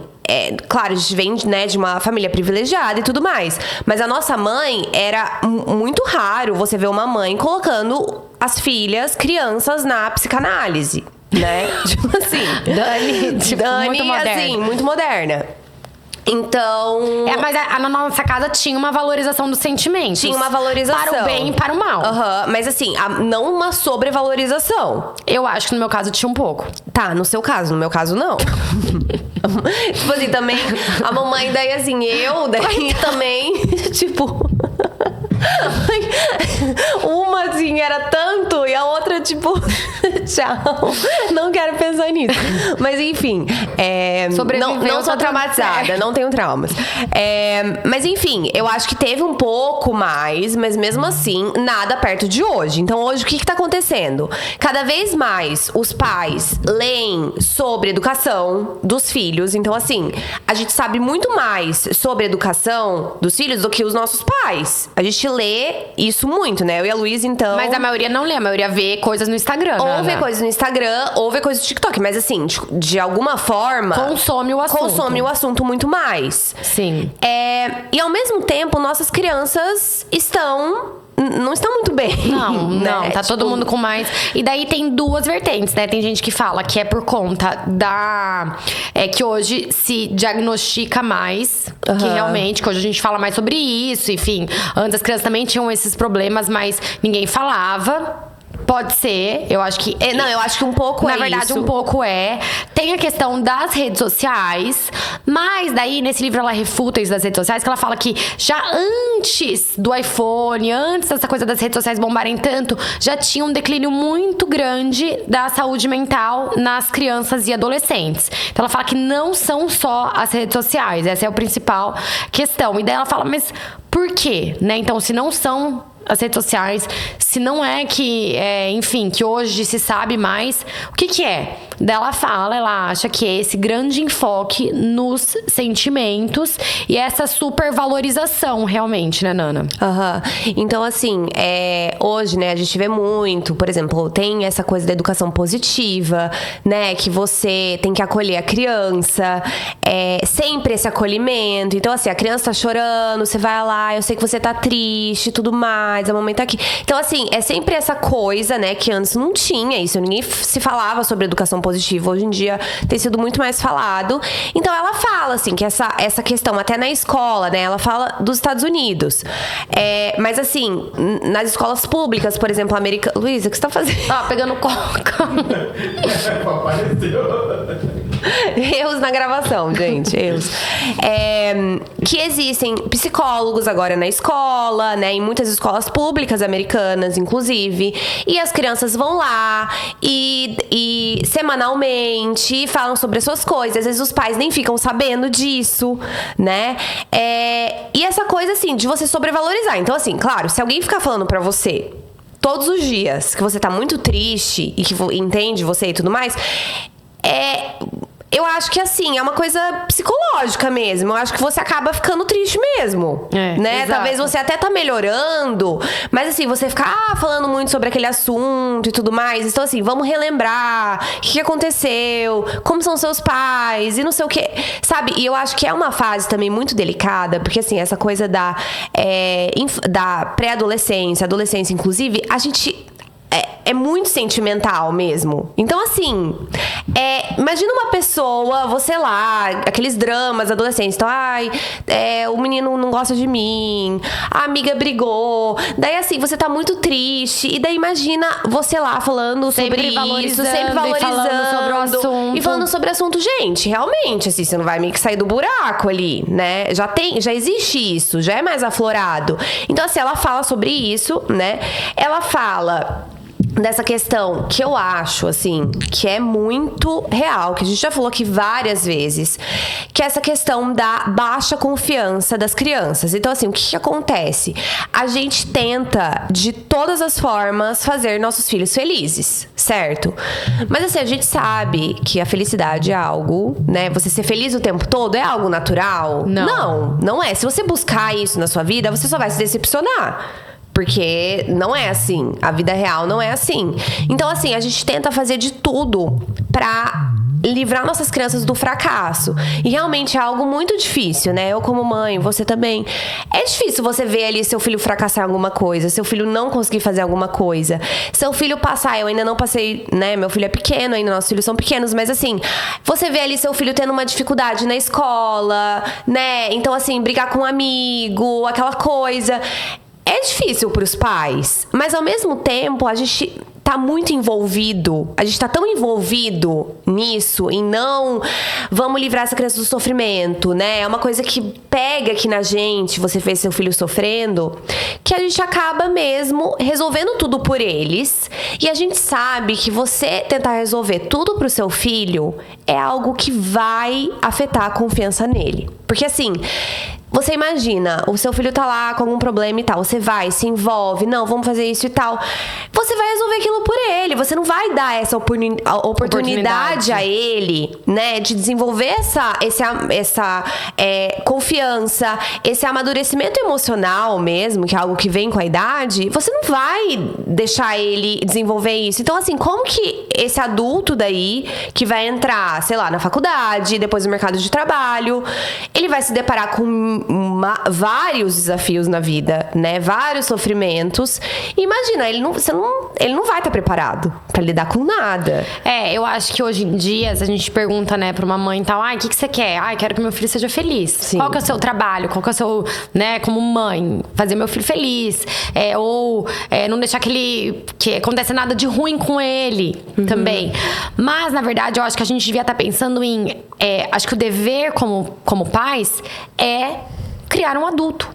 Speaker 2: claro, a gente vem, né, de uma família privilegiada e tudo mais. Mas a nossa mãe, era muito raro você ver uma mãe colocando as filhas, crianças, na psicanálise, né? Tipo assim... Dani,
Speaker 1: muito moderna.
Speaker 2: Assim, muito moderna. Então...
Speaker 1: mas na nossa casa tinha uma valorização dos sentimentos.
Speaker 2: Tinha uma valorização.
Speaker 1: Para o bem e para o mal.
Speaker 2: Mas assim, não uma sobrevalorização.
Speaker 1: Eu acho que no meu caso tinha um pouco.
Speaker 2: Tá, no seu caso. No meu caso, não. Tipo assim, também... A mamãe, daí assim, daí também... Tipo... Uma, assim, era tanto, e a outra, tipo, tchau. Não quero pensar nisso. Mas, enfim, não sou traumatizada, não tenho traumas. Mas, enfim, eu acho que teve um pouco mais, mas mesmo assim, nada perto de hoje. Então, hoje, o que tá acontecendo? Cada vez mais os pais leem sobre educação dos filhos. Então, assim, a gente sabe muito mais sobre a educação dos filhos do que os nossos pais. A gente lê isso muito, né? Eu e a Luísa, então...
Speaker 1: Mas a maioria não lê, a maioria vê coisas no Instagram,
Speaker 2: Ou
Speaker 1: né?
Speaker 2: vê coisas no Instagram, ou vê coisas no TikTok. Mas assim, de alguma forma...
Speaker 1: Consome o assunto.
Speaker 2: Consome o assunto muito mais.
Speaker 1: Sim.
Speaker 2: E ao mesmo tempo, nossas crianças não estão muito bem.
Speaker 1: Não, tá todo mundo com mais. E daí tem duas vertentes, né? Tem gente que fala que é por conta que hoje se diagnostica mais, que realmente, que hoje a gente fala mais sobre isso, enfim. Antes as crianças também tinham esses problemas, mas ninguém falava. Pode ser, eu acho que...
Speaker 2: eu acho que um pouco
Speaker 1: Na verdade,
Speaker 2: isso.
Speaker 1: um pouco é. Tem a questão das redes sociais, mas daí, nesse livro, ela refuta isso das redes sociais, que ela fala que já antes do iPhone, antes dessa coisa das redes sociais bombarem tanto, já tinha um declínio muito grande da saúde mental nas crianças e adolescentes. Então, ela fala que não são só as redes sociais, essa é a principal questão. E daí ela fala, mas por quê? Né? Então, se não são as redes sociais, se não é que, enfim, que hoje se sabe mais, o que é? Ela fala, ela acha que é esse grande enfoque nos sentimentos e essa supervalorização, realmente, né, Nana?
Speaker 2: Então, assim, hoje, né, a gente vê muito, por exemplo, tem essa coisa da educação positiva, né, que você tem que acolher a criança, sempre esse acolhimento. Então, assim, a criança tá chorando, você vai lá, eu sei que você tá triste e tudo mais, a mamãe tá aqui. Então, assim, é sempre essa coisa, né, que antes não tinha isso, ninguém se falava sobre educação positiva. Hoje em dia tem sido muito mais falado. Então ela fala, assim, que essa questão, até na escola, né, ela fala dos Estados Unidos. Mas, assim, nas escolas públicas, por exemplo, americanas... Luísa, o que você tá fazendo?
Speaker 1: Pegando coca.
Speaker 2: Erros na gravação, gente, erros. Que existem psicólogos agora na escola, né, em muitas escolas públicas americanas, inclusive, e as crianças vão lá e semanalmente falam sobre as suas coisas. Às vezes os pais nem ficam sabendo disso, né? E essa coisa, assim, de você sobrevalorizar. Então, assim, claro, se alguém ficar falando pra você todos os dias que você tá muito triste e que entende você e tudo mais, eu acho que, assim, é uma coisa psicológica mesmo. Eu acho que você acaba ficando triste mesmo, né?
Speaker 1: Exato.
Speaker 2: Talvez você até tá melhorando, mas, assim, você ficar falando muito sobre aquele assunto e tudo mais. Então, assim, vamos relembrar o que aconteceu, como são seus pais e não sei o quê, sabe? E eu acho que é uma fase também muito delicada, porque, assim, essa coisa da pré-adolescência, adolescência, inclusive, a gente... É muito sentimental mesmo. Então, assim, imagina uma pessoa, você lá, aqueles dramas adolescentes. Então, o menino não gosta de mim, a amiga brigou. Daí, assim, você tá muito triste. E daí, imagina você lá falando sobre isso, sempre valorizando.
Speaker 1: E falando sobre o assunto.
Speaker 2: E falando sobre o assunto. Gente, realmente, assim, você não vai meio que sair do buraco ali, né? Já existe isso, já é mais aflorado. Então, assim, ela fala sobre isso, né? Ela fala dessa questão que eu acho, assim, que é muito real, que a gente já falou aqui várias vezes, que é essa questão da baixa confiança das crianças. Então, assim, o que acontece? A gente tenta, de todas as formas, fazer nossos filhos felizes, certo? Mas, assim, a gente sabe que a felicidade é algo, né? Você ser feliz o tempo todo é algo natural? Não é. Se você buscar isso na sua vida, você só vai se decepcionar. Porque não é assim. A vida real não é assim. Então, assim, a gente tenta fazer de tudo pra livrar nossas crianças do fracasso. E realmente é algo muito difícil, né? Eu como mãe, você também. É difícil você ver ali seu filho fracassar em alguma coisa, seu filho não conseguir fazer alguma coisa, seu filho passar. Eu ainda não passei, né? Meu filho é pequeno ainda, nossos filhos são pequenos, mas assim, você vê ali seu filho tendo uma dificuldade na escola, né? Então, assim, brigar com um amigo, aquela coisa. É difícil pros pais, mas ao mesmo tempo a gente tá muito envolvido, a gente tá tão envolvido nisso, em não vamos livrar essa criança do sofrimento, né? É uma coisa que pega aqui na gente, você fez seu filho sofrendo, que a gente acaba mesmo resolvendo tudo por eles. E a gente sabe que você tentar resolver tudo pro seu filho é algo que vai afetar a confiança nele. Porque assim, você imagina, o seu filho tá lá com algum problema e tal, você vai, se envolve, não, vamos fazer isso e tal. Você vai resolver aquilo por ele, você não vai dar essa oportunidade a ele, né, de desenvolver essa confiança, esse amadurecimento emocional mesmo, que é algo que vem com a idade. Você não vai deixar ele desenvolver isso. Então, assim, como que esse adulto daí, que vai entrar, sei lá, na faculdade, depois no mercado de trabalho, ele vai se deparar com vários desafios na vida, né? Vários sofrimentos. Imagina, ele não vai estar preparado pra lidar com nada.
Speaker 1: Eu acho que hoje em dia, se a gente pergunta, né, pra uma mãe e tal, o que você quer? Quero que meu filho seja feliz.
Speaker 2: Sim.
Speaker 1: Qual que é o seu trabalho? Qual que é o seu, né, como mãe? Fazer meu filho feliz. Não deixar que aconteça nada de ruim com ele também. Mas, na verdade, eu acho que a gente devia estar pensando em... acho que o dever como pais é criar um adulto.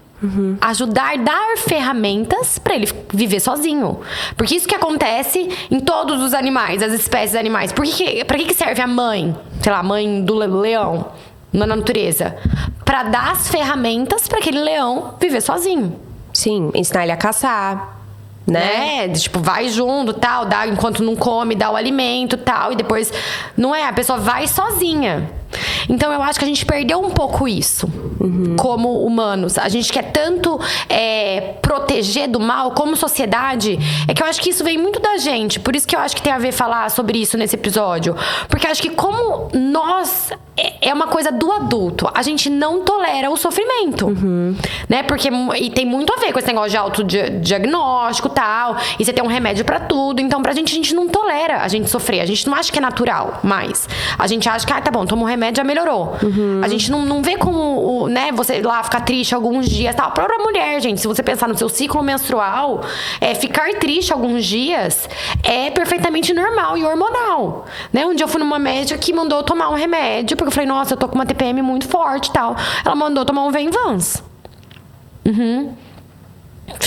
Speaker 1: Ajudar, dar ferramentas pra ele viver sozinho. Porque isso que acontece em todos os animais, as espécies animais. Pra que serve a mãe? Sei lá, a mãe do leão na natureza? Pra dar as ferramentas pra aquele leão viver sozinho.
Speaker 2: Sim, ensinar ele a caçar, né?
Speaker 1: Tipo, vai junto, tal, dá enquanto não come, dá o alimento, tal, e depois não é, a pessoa vai sozinha. Então eu acho que a gente perdeu um pouco isso como humanos. A gente quer tanto proteger do mal como sociedade, que eu acho que isso vem muito da gente. Por isso que eu acho que tem a ver falar sobre isso nesse episódio. Porque eu acho que como nós... É uma coisa do adulto. A gente não tolera o sofrimento. Né? E tem muito a ver com esse negócio de autodiagnóstico e tal. E você tem um remédio pra tudo. Então, pra gente, a gente não tolera a gente sofrer. A gente não acha que é natural mais. A gente acha que, tá bom, toma um remédio, já melhorou. A gente não vê como, né, você lá ficar triste alguns dias, tal. A própria mulher, gente, se você pensar no seu ciclo menstrual, ficar triste alguns dias é perfeitamente normal e hormonal. Né? Um dia eu fui numa médica que mandou eu tomar um remédio, porque eu falei, nossa, eu tô com uma TPM muito forte e tal. Ela mandou tomar um Venvance.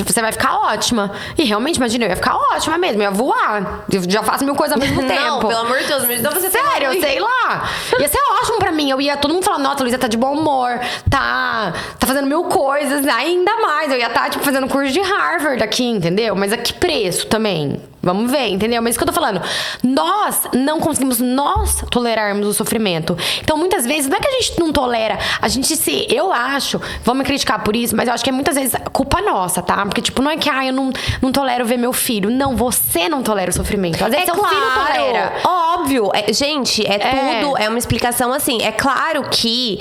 Speaker 1: Você vai ficar ótima. E realmente, imagina, eu ia ficar ótima mesmo. Eu ia voar. Eu já faço mil coisas ao mesmo tempo.
Speaker 2: Não, pelo amor de Deus, me dá você.
Speaker 1: Sério, eu sei lá. Ia ser ótimo pra mim. Eu ia todo mundo falando, nossa, a Luísa tá de bom humor. Tá fazendo mil coisas. Ainda mais. Eu ia estar, tipo, fazendo curso de Harvard aqui, entendeu? Mas a que preço também? Vamos ver, entendeu? Mas isso que eu tô falando. Nós não conseguimos tolerarmos o sofrimento. Então, muitas vezes, não é que a gente não tolera. Eu acho, vão me criticar por isso, mas eu acho que é muitas vezes culpa nossa, tá? Porque, tipo, não é que, eu não tolero ver meu filho. Não, você não tolera o sofrimento. Às vezes, seu filho tolera.
Speaker 2: Óbvio. Gente, tudo, é uma explicação assim. É claro que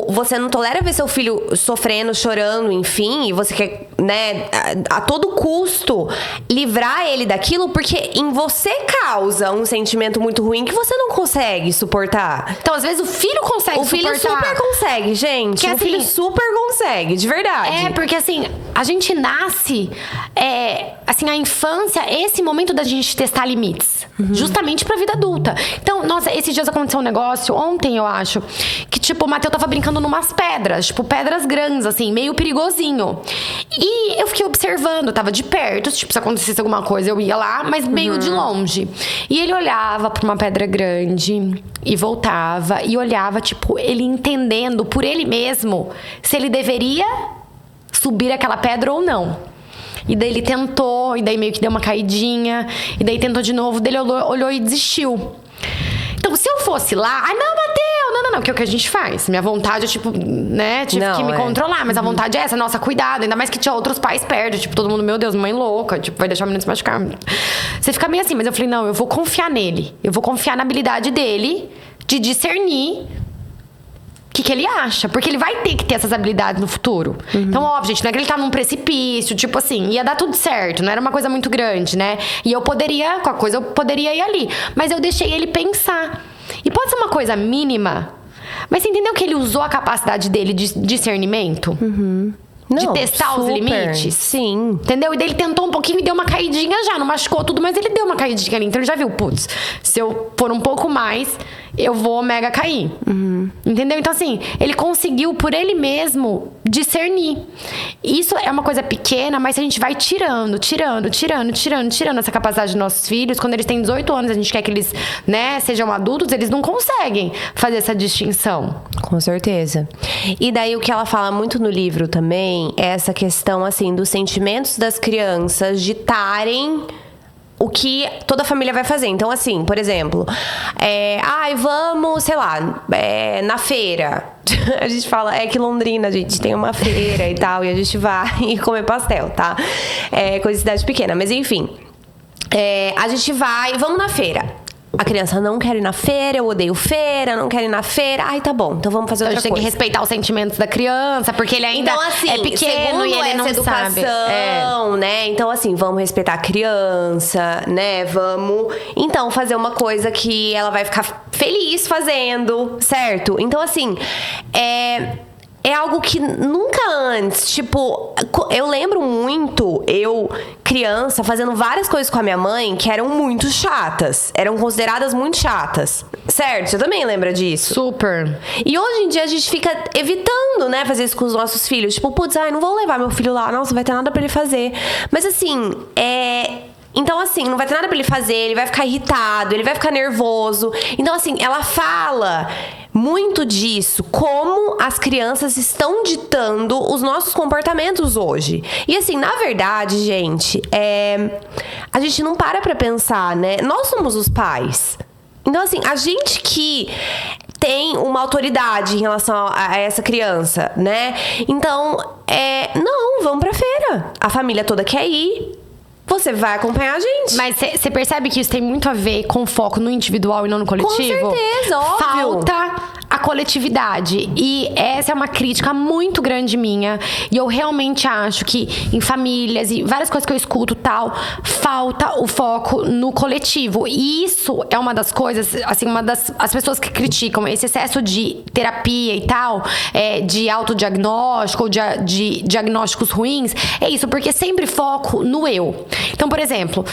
Speaker 2: você não tolera ver seu filho sofrendo, chorando, enfim, e você quer, né, a todo custo livrar ele daquilo, porque em você causa um sentimento muito ruim que você não consegue suportar.
Speaker 1: Então, às vezes, o filho consegue suportar.
Speaker 2: O filho super consegue, gente.
Speaker 1: Que,
Speaker 2: o filho super consegue, de verdade.
Speaker 1: Porque assim, a gente nasce, assim, a infância, esse momento da gente testar limites. Justamente pra vida adulta. Então, nossa, esses dias aconteceu um negócio, ontem eu acho, que tipo, o Matheus tava brincando numas pedras, tipo, pedras grandes, assim, meio perigosinho. E eu fiquei observando, tava de perto, tipo, se acontecesse alguma coisa, eu ia lá, mas meio de longe. E ele olhava pra uma pedra grande e voltava, e olhava, tipo, ele entendendo por ele mesmo se ele deveria subir aquela pedra ou não. E daí ele tentou, e daí meio que deu uma caidinha, e daí tentou de novo, daí ele olhou e desistiu. Então, se eu fosse lá... não, Mateus! Não, que é o que a gente faz. Minha vontade é, tipo, né? Tive que me controlar. Mas a vontade é essa. Nossa, cuidado. Ainda mais que tinha outros pais perto. Tipo, todo mundo, meu Deus, mãe louca. Tipo, vai deixar o menino se machucar. Você fica meio assim. Mas eu falei, não, eu vou confiar nele. Eu vou confiar na habilidade dele de discernir o que ele acha. Porque ele vai ter que ter essas habilidades no futuro. Então, óbvio, gente, não é que ele tá num precipício. Tipo assim, ia dar tudo certo. Não era uma coisa muito grande, né? E eu poderia, com a coisa, eu poderia ir ali. Mas eu deixei ele pensar. E pode ser uma coisa mínima, mas você entendeu que ele usou a capacidade dele de discernimento? de
Speaker 2: Não,
Speaker 1: testar os
Speaker 2: super.
Speaker 1: limites.
Speaker 2: Sim.
Speaker 1: Entendeu? E daí ele tentou um pouquinho e deu uma caidinha já. Não machucou tudo, mas ele deu uma caidinha ali. Então ele já viu, putz, se eu for um pouco mais, eu vou mega cair. Entendeu? Então assim, ele conseguiu por ele mesmo discernir. Isso é uma coisa pequena, mas a gente vai tirando essa capacidade dos nossos filhos. Quando eles têm 18 anos, a gente quer que eles, né, sejam adultos, eles não conseguem fazer essa distinção.
Speaker 2: Com certeza. E daí o que ela fala muito no livro também é essa questão, assim, dos sentimentos das crianças ditarem o que toda a família vai fazer. Então, assim, por exemplo, vamos, sei lá, na feira. A gente fala, que Londrina, a gente tem uma feira e tal, e a gente vai comer pastel, tá? Coisa de cidade pequena, mas enfim. A gente vai, vamos na feira. A criança não quer ir na feira, eu odeio feira, não quer ir na feira. Ai, tá bom, então vamos fazer outra coisa.
Speaker 1: A gente tem que respeitar os sentimentos da criança, porque ele ainda
Speaker 2: então, assim,
Speaker 1: é pequeno e ele não sabe.
Speaker 2: Né? Então, assim, vamos respeitar a criança, né? Vamos, então, fazer uma coisa que ela vai ficar feliz fazendo, certo? Então, assim, é algo que nunca antes, tipo, eu lembro muito, eu, criança, fazendo várias coisas com a minha mãe que eram muito chatas. Eram consideradas muito chatas. Certo? Você também lembra disso?
Speaker 1: Super.
Speaker 2: E hoje em dia a gente fica evitando, né, fazer isso com os nossos filhos. Tipo, putz, não vou levar meu filho lá, nossa, não vai ter nada pra ele fazer. Mas assim, então, assim, não vai ter nada pra ele fazer, ele vai ficar irritado, ele vai ficar nervoso. Então, assim, ela fala muito disso, como as crianças estão ditando os nossos comportamentos hoje. E, assim, na verdade, gente, a gente não para pra pensar, né? Nós somos os pais. Então, assim, a gente que tem uma autoridade em relação a essa criança, né? Então, não, vamos pra feira. A família toda quer ir. Você vai acompanhar a gente.
Speaker 1: Mas você percebe que isso tem muito a ver com foco no individual e não no coletivo?
Speaker 2: Com certeza, óbvio.
Speaker 1: Falta a coletividade. E essa é uma crítica muito grande minha. E eu realmente acho que em famílias e várias coisas que eu escuto tal, falta o foco no coletivo. E isso é uma das coisas, assim, as pessoas que criticam esse excesso de terapia e tal, de autodiagnóstico ou de diagnósticos ruins, é isso, porque sempre foco no eu. Então, por exemplo,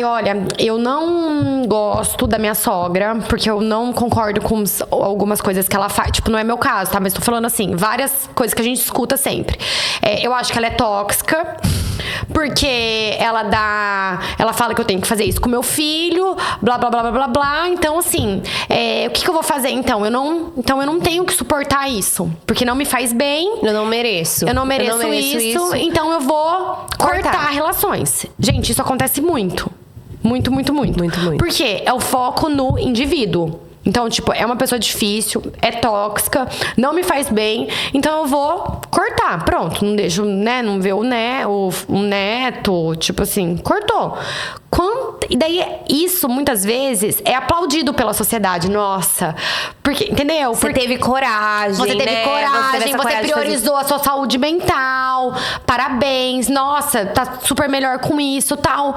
Speaker 1: olha, eu não gosto da minha sogra, porque eu não concordo com algumas coisas que ela faz. Tipo, não é meu caso, tá? Mas tô falando assim, várias coisas que a gente escuta sempre. Eu acho que ela é tóxica, porque ela fala que eu tenho que fazer isso com meu filho, blá, blá, blá, blá, blá, blá. Então, assim, o que eu vou fazer, então? Eu não tenho que suportar isso, porque não me faz bem.
Speaker 2: Eu não mereço.
Speaker 1: Eu não mereço isso, então eu vou cortar relações. Gente, isso acontece muito. Muito, muito, muito.
Speaker 2: Muito, muito.
Speaker 1: Porque é o foco no indivíduo. Então, tipo, é uma pessoa difícil, é tóxica, não me faz bem, então eu vou cortar. Pronto, não deixo, né, não ver o neto, tipo assim, cortou. E daí, isso, muitas vezes, é aplaudido pela sociedade. Nossa, porque, entendeu?
Speaker 2: Você teve coragem,
Speaker 1: Você teve coragem, você priorizou a sua saúde mental. Parabéns, nossa, tá super melhor com isso, tal.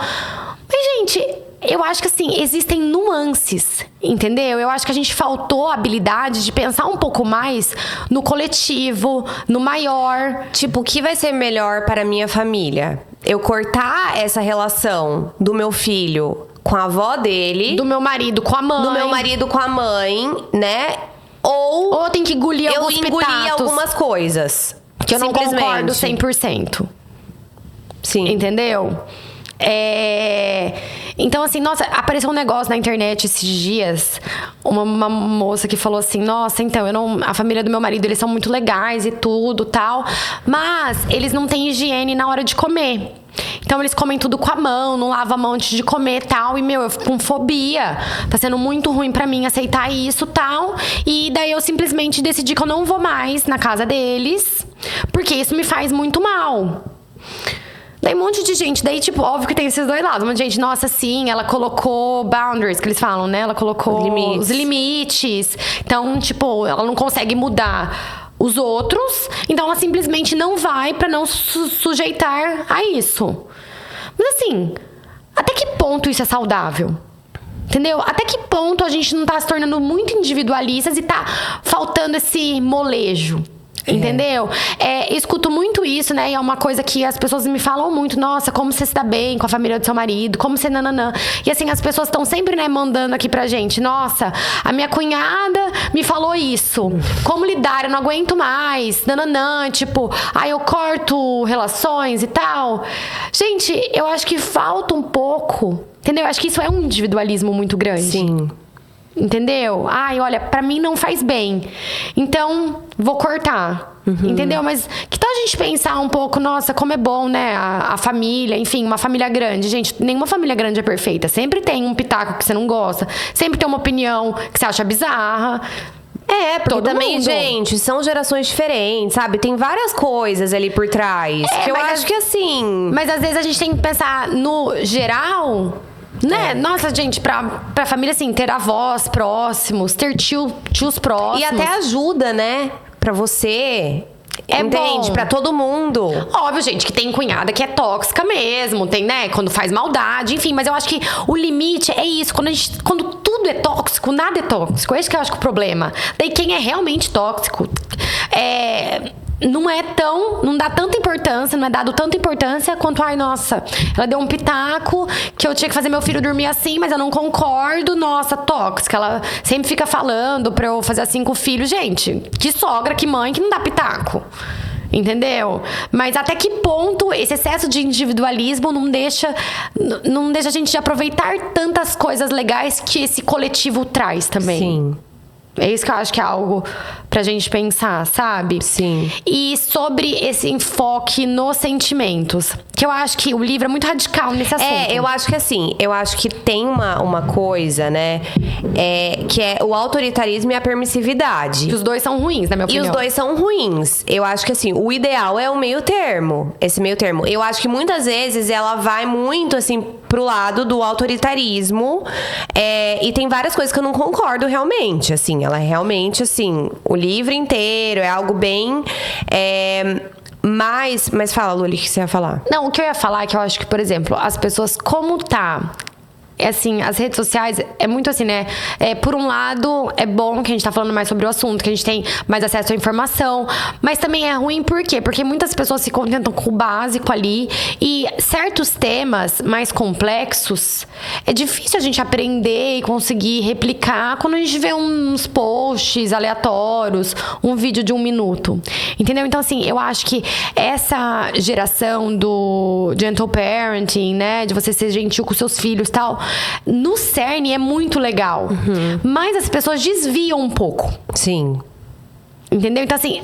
Speaker 1: Mas, gente, eu acho que, assim, existem nuances, entendeu? Eu acho que a gente faltou a habilidade de pensar um pouco mais no coletivo, no maior.
Speaker 2: Tipo, o que vai ser melhor para a minha família? Eu cortar essa relação do meu filho com a avó dele,
Speaker 1: do meu marido com a mãe,
Speaker 2: do meu marido com a mãe, né? Ou
Speaker 1: tem que engolir alguns pitatos,
Speaker 2: algumas coisas
Speaker 1: que eu não concordo 100%.
Speaker 2: Sim.
Speaker 1: Entendeu? Então, assim, nossa, apareceu um negócio na internet esses dias. Uma moça que falou assim: nossa, então, a família do meu marido, eles são muito legais e tudo, tal, mas eles não têm higiene na hora de comer. Então eles comem tudo com a mão, não lavam a mão antes de comer, tal. E, eu fico com fobia. Tá sendo muito ruim pra mim aceitar isso, tal. E daí eu simplesmente decidi que eu não vou mais na casa deles, porque isso me faz muito mal. Daí um monte de gente, daí tipo, óbvio que tem esses dois lados. Um monte de gente, nossa, sim, ela colocou boundaries, que eles falam, né? Ela colocou os limites. Então, tipo, ela não consegue mudar os outros. Então ela simplesmente não vai pra não sujeitar a isso. Mas assim, até que ponto isso é saudável? Entendeu? Até que ponto a gente não tá se tornando muito individualistas e tá faltando esse molejo? Entendeu? Eu escuto muito isso, né? E é uma coisa que as pessoas me falam muito. Nossa, como você se dá bem com a família do seu marido? Como você nananã? E assim, as pessoas estão sempre, né, mandando aqui pra gente. Nossa, a minha cunhada me falou isso. Como lidar? Eu não aguento mais. Nananã, tipo, eu corto relações e tal. Gente, eu acho que falta um pouco. Entendeu? Eu acho que isso é um individualismo muito grande.
Speaker 2: Sim.
Speaker 1: Entendeu? Olha, pra mim não faz bem. Então, vou cortar. Entendeu? Mas que tal a gente pensar um pouco, nossa, como é bom, né? A família, enfim, uma família grande. Gente, nenhuma família grande é perfeita. Sempre tem um pitaco que você não gosta. Sempre tem uma opinião que você acha bizarra.
Speaker 2: Porque
Speaker 1: todo
Speaker 2: também,
Speaker 1: mundo.
Speaker 2: gente, são gerações diferentes, sabe? Tem várias coisas ali por trás. Que eu acho que assim...
Speaker 1: Mas às vezes a gente tem que pensar no geral... Né? Nossa, gente, pra família, assim, ter avós próximos, ter tios próximos.
Speaker 2: E até ajuda, né? Pra você... Entende?
Speaker 1: Bom.
Speaker 2: Pra todo mundo.
Speaker 1: Óbvio, gente, que tem cunhada que é tóxica mesmo. Tem, né? Quando faz maldade, enfim. Mas eu acho que o limite é isso. Quando tudo é tóxico, nada é tóxico. É isso que eu acho que é o problema. Daí quem é realmente tóxico não dá tanta importância, não é dado tanta importância quanto, nossa, ela deu um pitaco que eu tinha que fazer meu filho dormir assim, mas eu não concordo, nossa, tóxica. Ela sempre fica falando pra eu fazer assim com o filho. Gente, que sogra, que mãe que não dá pitaco. Entendeu? Mas até que ponto esse excesso de individualismo não deixa a gente de aproveitar tantas coisas legais que esse coletivo traz também?
Speaker 2: Sim.
Speaker 1: É isso que eu acho que é algo pra gente pensar, sabe?
Speaker 2: Sim.
Speaker 1: E sobre esse enfoque nos sentimentos, que eu acho que o livro é muito radical nesse assunto.
Speaker 2: Eu acho que assim, eu acho que tem uma coisa, né? Que é o autoritarismo e a permissividade.
Speaker 1: Que os dois são ruins, na minha opinião.
Speaker 2: E os dois são ruins. Eu acho que assim, o ideal é o meio termo. Esse meio termo. Eu acho que muitas vezes ela vai muito assim pro lado do autoritarismo. E tem várias coisas que eu não concordo realmente, assim. Ela é realmente, assim, o livro inteiro é algo bem... Mas fala, Luli, o que você ia falar?
Speaker 1: Não, o que eu ia falar é que eu acho que, por exemplo, as pessoas, como tá... Assim, as redes sociais é muito assim, né? Por um lado, é bom que a gente tá falando mais sobre o assunto, que a gente tem mais acesso à informação. Mas também é ruim, por quê? Porque muitas pessoas se contentam com o básico ali. E certos temas mais complexos, é difícil a gente aprender e conseguir replicar quando a gente vê uns posts aleatórios, um vídeo de 1 minuto. Entendeu? Então, assim, eu acho que essa geração do gentle parenting, né? De você ser gentil com seus filhos e tal... No cerne é muito legal. Mas as pessoas desviam um pouco.
Speaker 2: Sim.
Speaker 1: Entendeu? Então, assim,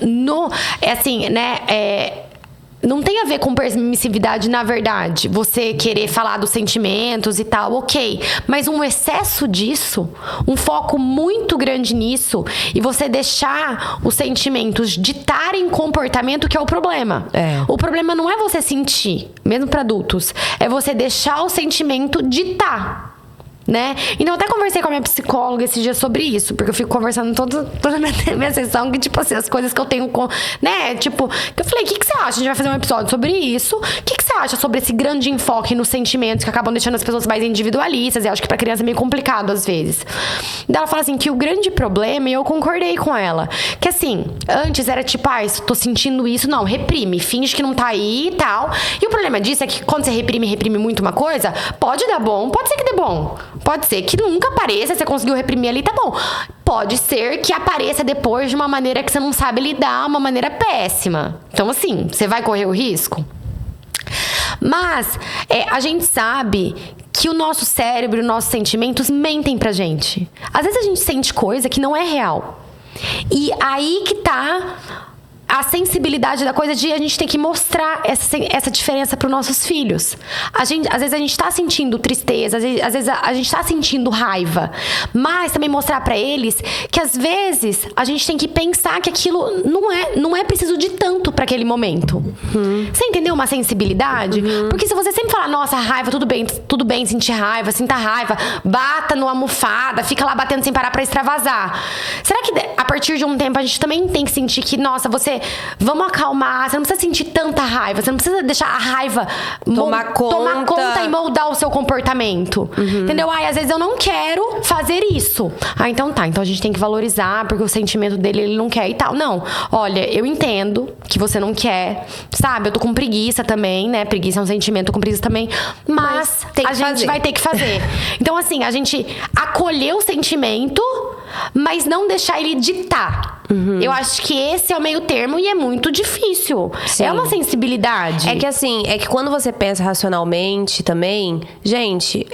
Speaker 1: não tem a ver com permissividade, na verdade. Você querer falar dos sentimentos e tal, ok. Mas um excesso disso, um foco muito grande nisso, e você deixar os sentimentos ditarem comportamento, que é o problema. O problema não é você sentir, mesmo para adultos. É você deixar o sentimento ditar. Né? Então, eu até conversei com a minha psicóloga esse dia sobre isso, porque eu fico conversando toda a minha sessão, que, tipo assim, as coisas que eu tenho com, né? Tipo, que eu falei, o que você acha? A gente vai fazer um episódio sobre isso. O que você acha sobre esse grande enfoque nos sentimentos que acabam deixando as pessoas mais individualistas? E acho que pra criança é meio complicado às vezes. Daí ela fala assim, que o grande problema, e eu concordei com ela, que assim, antes era tipo, tô sentindo isso, não, reprime, finge que não tá aí e tal. E o problema disso é que quando você reprime muito uma coisa, pode dar bom, pode ser que dê bom. Pode ser que nunca apareça, você conseguiu reprimir ali, tá bom. Pode ser que apareça depois de uma maneira que você não sabe lidar, uma maneira péssima. Então, assim, você vai correr o risco? Mas a gente sabe que o nosso cérebro e os nossos sentimentos mentem pra gente. Às vezes a gente sente coisa que não é real. E aí que tá... a sensibilidade da coisa de a gente ter que mostrar essa diferença para os nossos filhos. Às vezes a gente tá sentindo tristeza, às vezes a gente tá sentindo raiva, mas também mostrar para eles que às vezes a gente tem que pensar que aquilo não é preciso de tanto para aquele momento. Você entendeu uma sensibilidade? Porque se você sempre falar, nossa, raiva, tudo bem sentir raiva, sinta raiva, bata numa almofada, fica lá batendo sem parar para extravasar. Será que a partir de um tempo a gente também tem que sentir que, nossa, você vamos acalmar, você não precisa sentir tanta raiva, você não precisa deixar a raiva tomar conta e moldar o seu comportamento. Entendeu? Às vezes eu não quero fazer isso. Então tá, então a gente tem que valorizar, porque o sentimento dele, ele não quer e tal. Não, olha, eu entendo que você não quer, sabe? Eu tô com preguiça também, né? Preguiça é um sentimento, tô com preguiça também. Mas a gente vai ter que fazer. Então, assim, a gente acolher o sentimento, mas não deixar ele ditar. Eu acho que esse é o meio termo e é muito difícil. Sim. É uma sensibilidade.
Speaker 2: É que assim, quando você pensa racionalmente também, gente,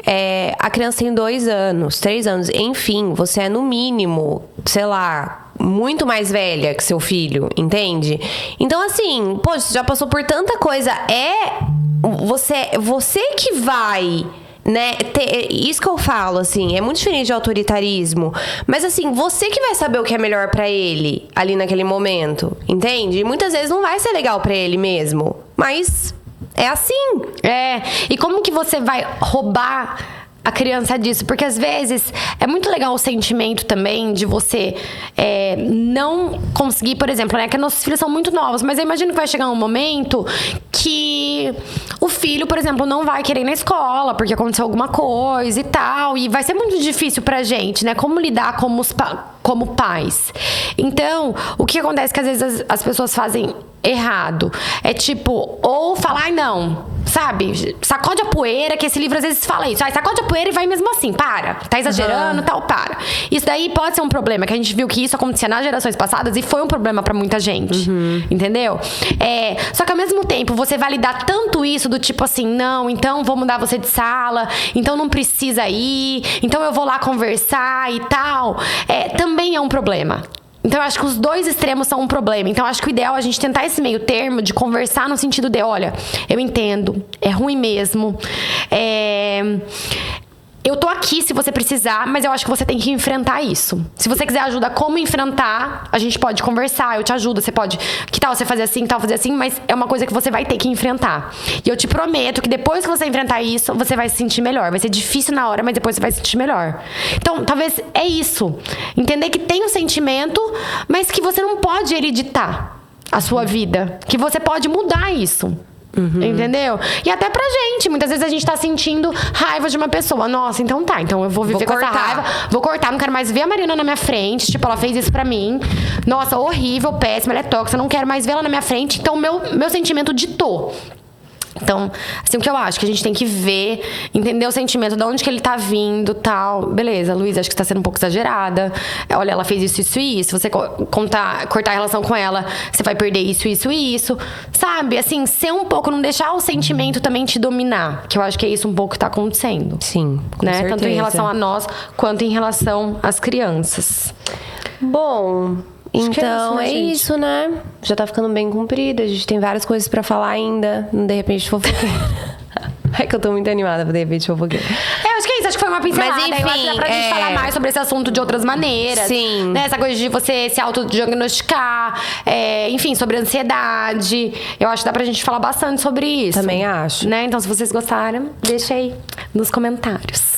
Speaker 2: a criança tem 2 anos, 3 anos, enfim, você é no mínimo, sei lá, muito mais velha que seu filho, entende? Então assim, pô, você já passou por tanta coisa, você que vai, né, isso que eu falo, assim, é muito diferente de autoritarismo, mas assim, você que vai saber o que é melhor pra ele ali naquele momento, entende? E muitas vezes não vai ser legal pra ele mesmo, mas é assim.
Speaker 1: E como que você vai roubar a criança disso? Porque às vezes é muito legal o sentimento também de você não conseguir, por exemplo, né? Que nossos filhos são muito novos, mas eu imagino que vai chegar um momento que o filho, por exemplo, não vai querer ir na escola porque aconteceu alguma coisa e tal, e vai ser muito difícil pra gente, né? Como lidar como pais. Então, o que acontece é que às vezes as pessoas fazem errado. É tipo, ou falar, não, sabe? Sacode a poeira, que esse livro às vezes fala isso. Sacode a poeira e vai mesmo assim, para. Tá exagerando, tal, para. Isso daí pode ser um problema, que a gente viu que isso acontecia nas gerações passadas e foi um problema pra muita gente. Entendeu? Só que ao mesmo tempo, você validar tanto isso do tipo assim, não, então vou mudar você de sala, então não precisa ir, então eu vou lá conversar e tal. Também é um problema. Então, eu acho que os dois extremos são um problema. Então, eu acho que o ideal é a gente tentar esse meio termo de conversar no sentido de, olha, eu entendo, é ruim mesmo, eu tô aqui se você precisar, mas eu acho que você tem que enfrentar isso. Se você quiser ajuda como enfrentar, a gente pode conversar, eu te ajudo, você pode, que tal você fazer assim, que tal fazer assim, mas é uma coisa que você vai ter que enfrentar. E eu te prometo que depois que você enfrentar isso, você vai se sentir melhor. Vai ser difícil na hora, mas depois você vai se sentir melhor. Então, talvez é isso. Entender que tem um sentimento, mas que você não pode editar a sua vida. Que você pode mudar isso. Entendeu? E até pra gente, muitas vezes a gente tá sentindo raiva de uma pessoa. Nossa, então tá, então eu vou viver com essa raiva, vou cortar, não quero mais ver a Mariana na minha frente. Tipo, ela fez isso pra mim. Nossa, horrível, péssima, ela é tóxica, eu não quero mais ver ela na minha frente. Então meu sentimento ditou. Então, assim, o que eu acho? Que a gente tem que ver, entender o sentimento, de onde que ele tá vindo, tal. Beleza, Luísa, acho que você tá sendo um pouco exagerada. Olha, ela fez isso, isso e isso. Se você cortar a relação com ela, você vai perder isso, isso e isso. Sabe? Assim, ser um pouco, não deixar o sentimento também te dominar. Que eu acho que é isso um pouco que tá acontecendo.
Speaker 2: Sim, com certeza.
Speaker 1: Tanto em relação a nós, quanto em relação às crianças.
Speaker 2: Bom... Então, é isso, né? Já tá ficando bem comprido. A gente tem várias coisas pra falar ainda. De repente, fofoqueira. É que eu tô muito animada pra de repente fofoqueira.
Speaker 1: Acho que é isso. Acho que foi uma pincelada.
Speaker 2: Mas, enfim,
Speaker 1: eu acho que dá pra gente falar mais sobre esse assunto de outras maneiras.
Speaker 2: Sim.
Speaker 1: Né? Essa coisa de você se autodiagnosticar. Enfim, sobre ansiedade. Eu acho que dá pra gente falar bastante sobre isso.
Speaker 2: Também acho.
Speaker 1: Né? Então, se vocês gostaram, deixa aí nos comentários.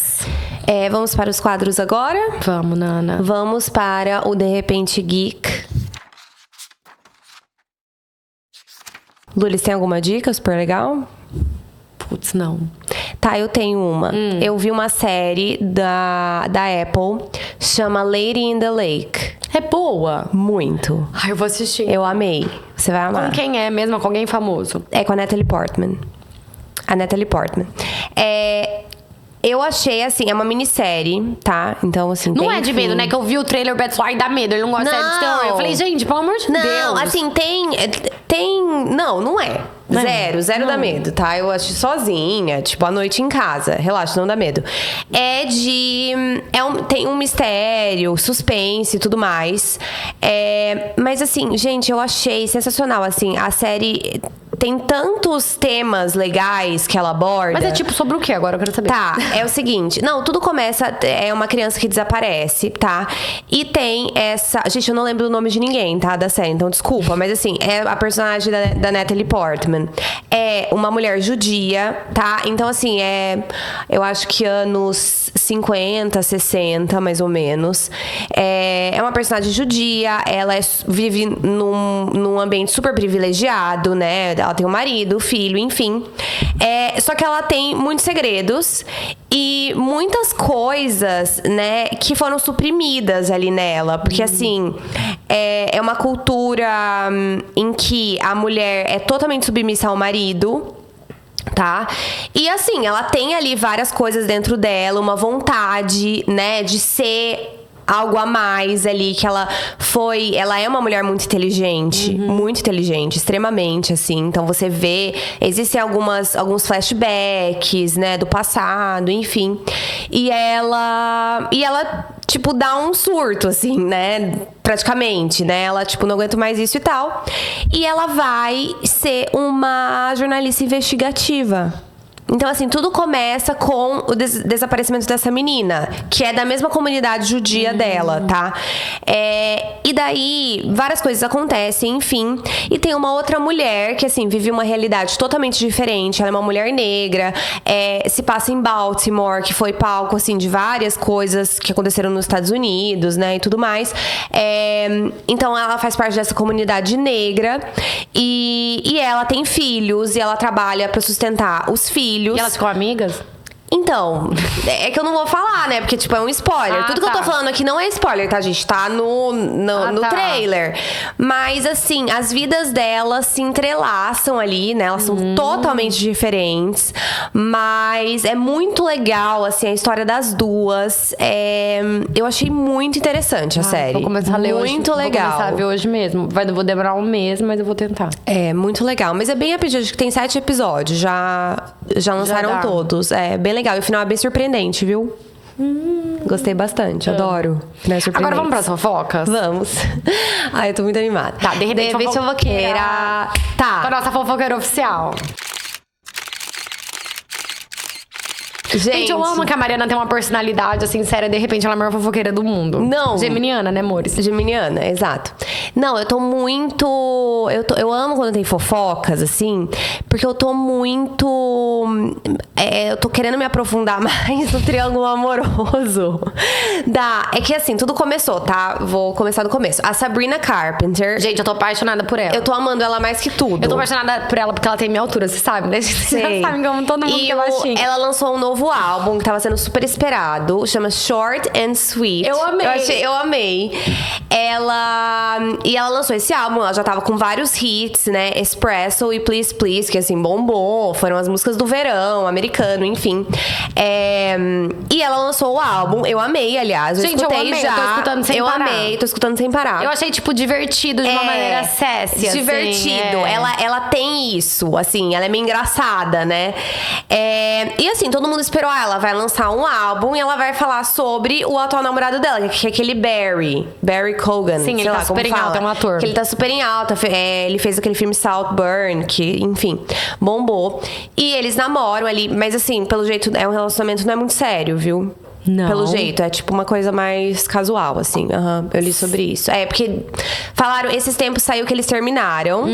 Speaker 2: Vamos para os quadros agora?
Speaker 1: Vamos, Nana.
Speaker 2: Vamos para o De Repente Geek. Lulis, tem alguma dica super legal?
Speaker 1: Putz, não.
Speaker 2: Tá, eu tenho uma. Eu vi uma série da Apple, chama Lady in the Lake.
Speaker 1: É boa?
Speaker 2: Muito.
Speaker 1: Ai, eu vou assistir.
Speaker 2: Eu amei. Você vai amar.
Speaker 1: Com quem é mesmo? Com alguém famoso?
Speaker 2: É com a Natalie Portman. A Natalie Portman. Eu achei, assim, é uma minissérie, tá? Então, assim,
Speaker 1: não é de medo, né? Que eu vi o trailer, o Beto falou, ai, dá medo, ele não gosta de série de terror. Eu falei, gente, pelo amor de Deus.
Speaker 2: Não, assim, tem... Não é. Zero dá medo, tá? Eu assisti sozinha, tipo, à noite em casa. Relaxa, não dá medo. Tem um mistério, suspense e tudo mais. Mas, assim, gente, eu achei sensacional, assim, a série... tem tantos temas legais que ela aborda.
Speaker 1: Mas é tipo sobre o que agora? Eu quero saber.
Speaker 2: Tá, é o seguinte. Não, tudo começa... É uma criança que desaparece, tá? E tem essa... Gente, eu não lembro o nome de ninguém, tá? Da série, então desculpa. Mas assim, é a personagem da Natalie Portman. É uma mulher judia, tá? Então assim, eu acho que anos 50, 60, mais ou menos. É uma personagem judia. Ela vive num ambiente super privilegiado, né? Ela tem um marido, filho, enfim. Só que ela tem muitos segredos e muitas coisas, né, que foram suprimidas ali nela. Porque, assim, é uma cultura em que a mulher é totalmente submissa ao marido, tá? E assim, ela tem ali várias coisas dentro dela, uma vontade, né, de ser algo a mais ali, que ela é uma mulher muito inteligente, extremamente, assim. Então você vê, existem alguns flashbacks, né, do passado, enfim. E ela tipo, dá um surto, assim, né, praticamente, né? Ela, tipo, não aguenta mais isso e tal. E ela vai ser uma jornalista investigativa. Então, assim, tudo começa com o desaparecimento dessa menina, que é da mesma comunidade judia dela, tá? E daí, várias coisas acontecem, enfim. E tem uma outra mulher que, assim, vive uma realidade totalmente diferente. Ela é uma mulher negra, se passa em Baltimore, que foi palco, assim, de várias coisas que aconteceram nos Estados Unidos, né, e tudo mais. Então, ela faz parte dessa comunidade negra e ela tem filhos e ela trabalha pra sustentar os filhos.
Speaker 1: E elas ficam amigas?
Speaker 2: Então, é que eu não vou falar, né? Porque, tipo, é um spoiler. Tudo que eu tô falando aqui não é spoiler, tá, gente? Tá no trailer. Mas, assim, as vidas delas se entrelaçam ali, né? Elas são totalmente diferentes. Mas é muito legal, assim, a história das duas. Eu achei muito interessante a série.
Speaker 1: Vou começar a ler hoje.
Speaker 2: Muito legal.
Speaker 1: Vou começar a ver hoje mesmo. Vou demorar um mês, mas eu vou tentar.
Speaker 2: É, muito legal. Mas é bem rapidinho, acho que tem 7 episódios. Já lançaram todos. É bem legal. E o final é bem surpreendente, viu? Gostei bastante, adoro. Né,
Speaker 1: agora vamos pras fofocas?
Speaker 2: Vamos. Ai, eu tô muito animada.
Speaker 1: Tá, de repente
Speaker 2: fofoqueira. Tá.
Speaker 1: Com a nossa fofoqueira oficial. Gente, eu amo que a Mariana tem uma personalidade, assim, séria. De repente, ela é a maior fofoqueira do mundo.
Speaker 2: Não.
Speaker 1: Geminiana, né, amores?
Speaker 2: Geminiana, exato. Não, eu tô muito... Eu amo quando tem fofocas, assim, porque eu tô muito... eu tô querendo me aprofundar mais no triângulo amoroso. É que, assim, tudo começou, tá? Vou começar do começo. A Sabrina Carpenter...
Speaker 1: Gente, eu tô apaixonada por ela.
Speaker 2: Eu tô amando ela mais que tudo.
Speaker 1: Eu tô apaixonada por ela porque ela tem minha altura, você sabe, né? Você já sabe como todo mundo que é baixinho.
Speaker 2: Ela lançou um novo álbum que tava sendo super esperado, chama Short and Sweet.
Speaker 1: Eu amei.
Speaker 2: Eu amei. Ela lançou esse álbum, ela já tava com vários hits, né? Espresso e Please Please, que assim, bombou. Foram as músicas do verão, americano, enfim. E ela lançou o álbum, eu amei, aliás.
Speaker 1: Gente, eu amei,
Speaker 2: já.
Speaker 1: Eu tô escutando sem parar.
Speaker 2: Tô escutando sem parar.
Speaker 1: Eu achei, tipo, divertido de uma maneira sassy,
Speaker 2: divertido.
Speaker 1: Assim,
Speaker 2: ela tem isso, assim, ela é meio engraçada, né? E assim, todo mundo esperou, ela vai lançar um álbum e ela vai falar sobre o atual namorado dela, que é aquele Barry Cogan.
Speaker 1: Sim, ele tá super em alta, é um ator.
Speaker 2: Que ele tá super em alta. Ele fez aquele filme Saltburn, que, enfim, bombou. E eles namoram ali, mas assim, pelo jeito, é um relacionamento não é muito sério, viu?
Speaker 1: Não.
Speaker 2: Pelo jeito, é tipo uma coisa mais casual, assim. Eu li sobre isso. Porque falaram, esses tempos saiu que eles terminaram.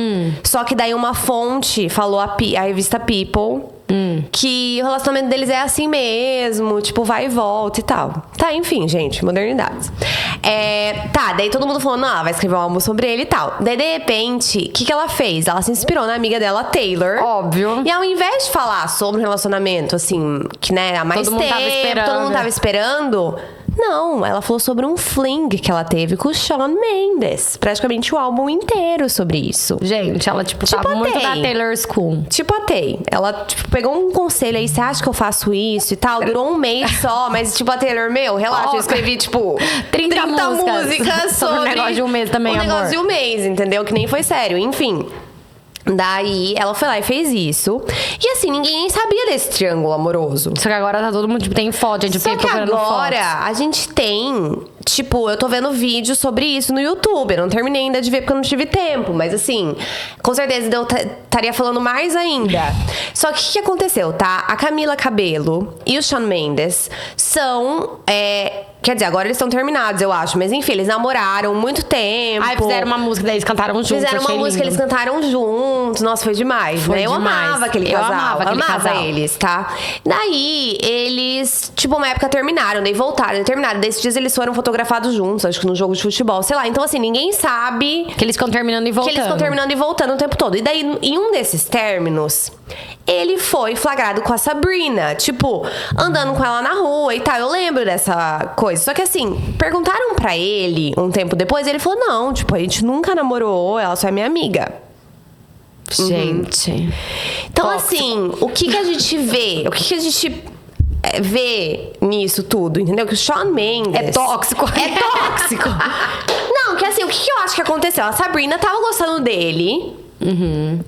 Speaker 2: Só que daí uma fonte falou, a revista People, que o relacionamento deles é assim mesmo, tipo, vai e volta e tal. Tá, enfim, gente, modernidades. Daí todo mundo falou, não, ela vai escrever um álbum sobre ele e tal. Daí, de repente, o que ela fez? Ela se inspirou na amiga dela, Taylor.
Speaker 1: Óbvio.
Speaker 2: E ao invés de falar sobre um relacionamento, assim, que, né, há mais tempo, todo mundo tava esperando... Não, ela falou sobre um fling que ela teve com o Shawn Mendes. Praticamente o álbum inteiro sobre isso.
Speaker 1: Gente, ela, tipo tava muito da Taylor School.
Speaker 2: Tipo a Tay. Ela, tipo, pegou um conselho aí, você acha que eu faço isso e tal? Durou um mês só, mas, tipo, a Taylor, relaxa, eu escrevi, tipo, 30 músicas
Speaker 1: sobre um negócio de um mês também, amor.
Speaker 2: Um negócio de um mês, entendeu? Que nem foi sério. Enfim... Daí, ela foi lá e fez isso. E assim, ninguém nem sabia desse triângulo amoroso.
Speaker 1: Só que agora tá todo mundo, tipo, tem foto, a gente
Speaker 2: Só
Speaker 1: fica
Speaker 2: que
Speaker 1: procurando
Speaker 2: agora,
Speaker 1: fotos.
Speaker 2: a gente tem... Tipo, eu tô vendo vídeo sobre isso no YouTube. Eu não terminei ainda de ver porque eu não tive tempo. Mas assim, com certeza eu estaria falando mais ainda. Só que o que aconteceu, tá? A Camila Cabello e o Shawn Mendes são... Quer dizer, agora eles estão terminados, eu acho. Mas enfim, eles namoraram muito tempo.
Speaker 1: Aí fizeram uma música, daí eles cantaram juntos.
Speaker 2: Fizeram uma
Speaker 1: achei
Speaker 2: música,
Speaker 1: lindo.
Speaker 2: eles cantaram juntos. Nossa, foi demais,
Speaker 1: Foi
Speaker 2: né? Eu
Speaker 1: demais.
Speaker 2: amava aquele
Speaker 1: Eu
Speaker 2: casal.
Speaker 1: amava aquele casal.
Speaker 2: Eles, tá? Daí, eles, tipo, uma época terminaram, daí voltaram, daí terminaram. Desses dias eles foram fotografados juntos, acho que no jogo de futebol, sei lá. Então, assim, ninguém sabe
Speaker 1: Que eles ficam terminando e voltando.
Speaker 2: que eles ficam terminando e voltando o tempo todo. E daí, em um desses términos, ele foi flagrado com a Sabrina. Tipo, andando com ela na rua e tal. Eu lembro dessa coisa. Só que assim, perguntaram pra ele um tempo depois, ele falou, não, tipo, a gente nunca namorou, ela só é minha amiga.
Speaker 1: Gente.
Speaker 2: Então,
Speaker 1: Tóxico.
Speaker 2: assim, o que a gente vê? O que a gente vê nisso tudo, entendeu? Que o Shawn Mendes...
Speaker 1: É tóxico.
Speaker 2: É tóxico. Não, que assim, o que eu acho que aconteceu? A Sabrina tava gostando dele.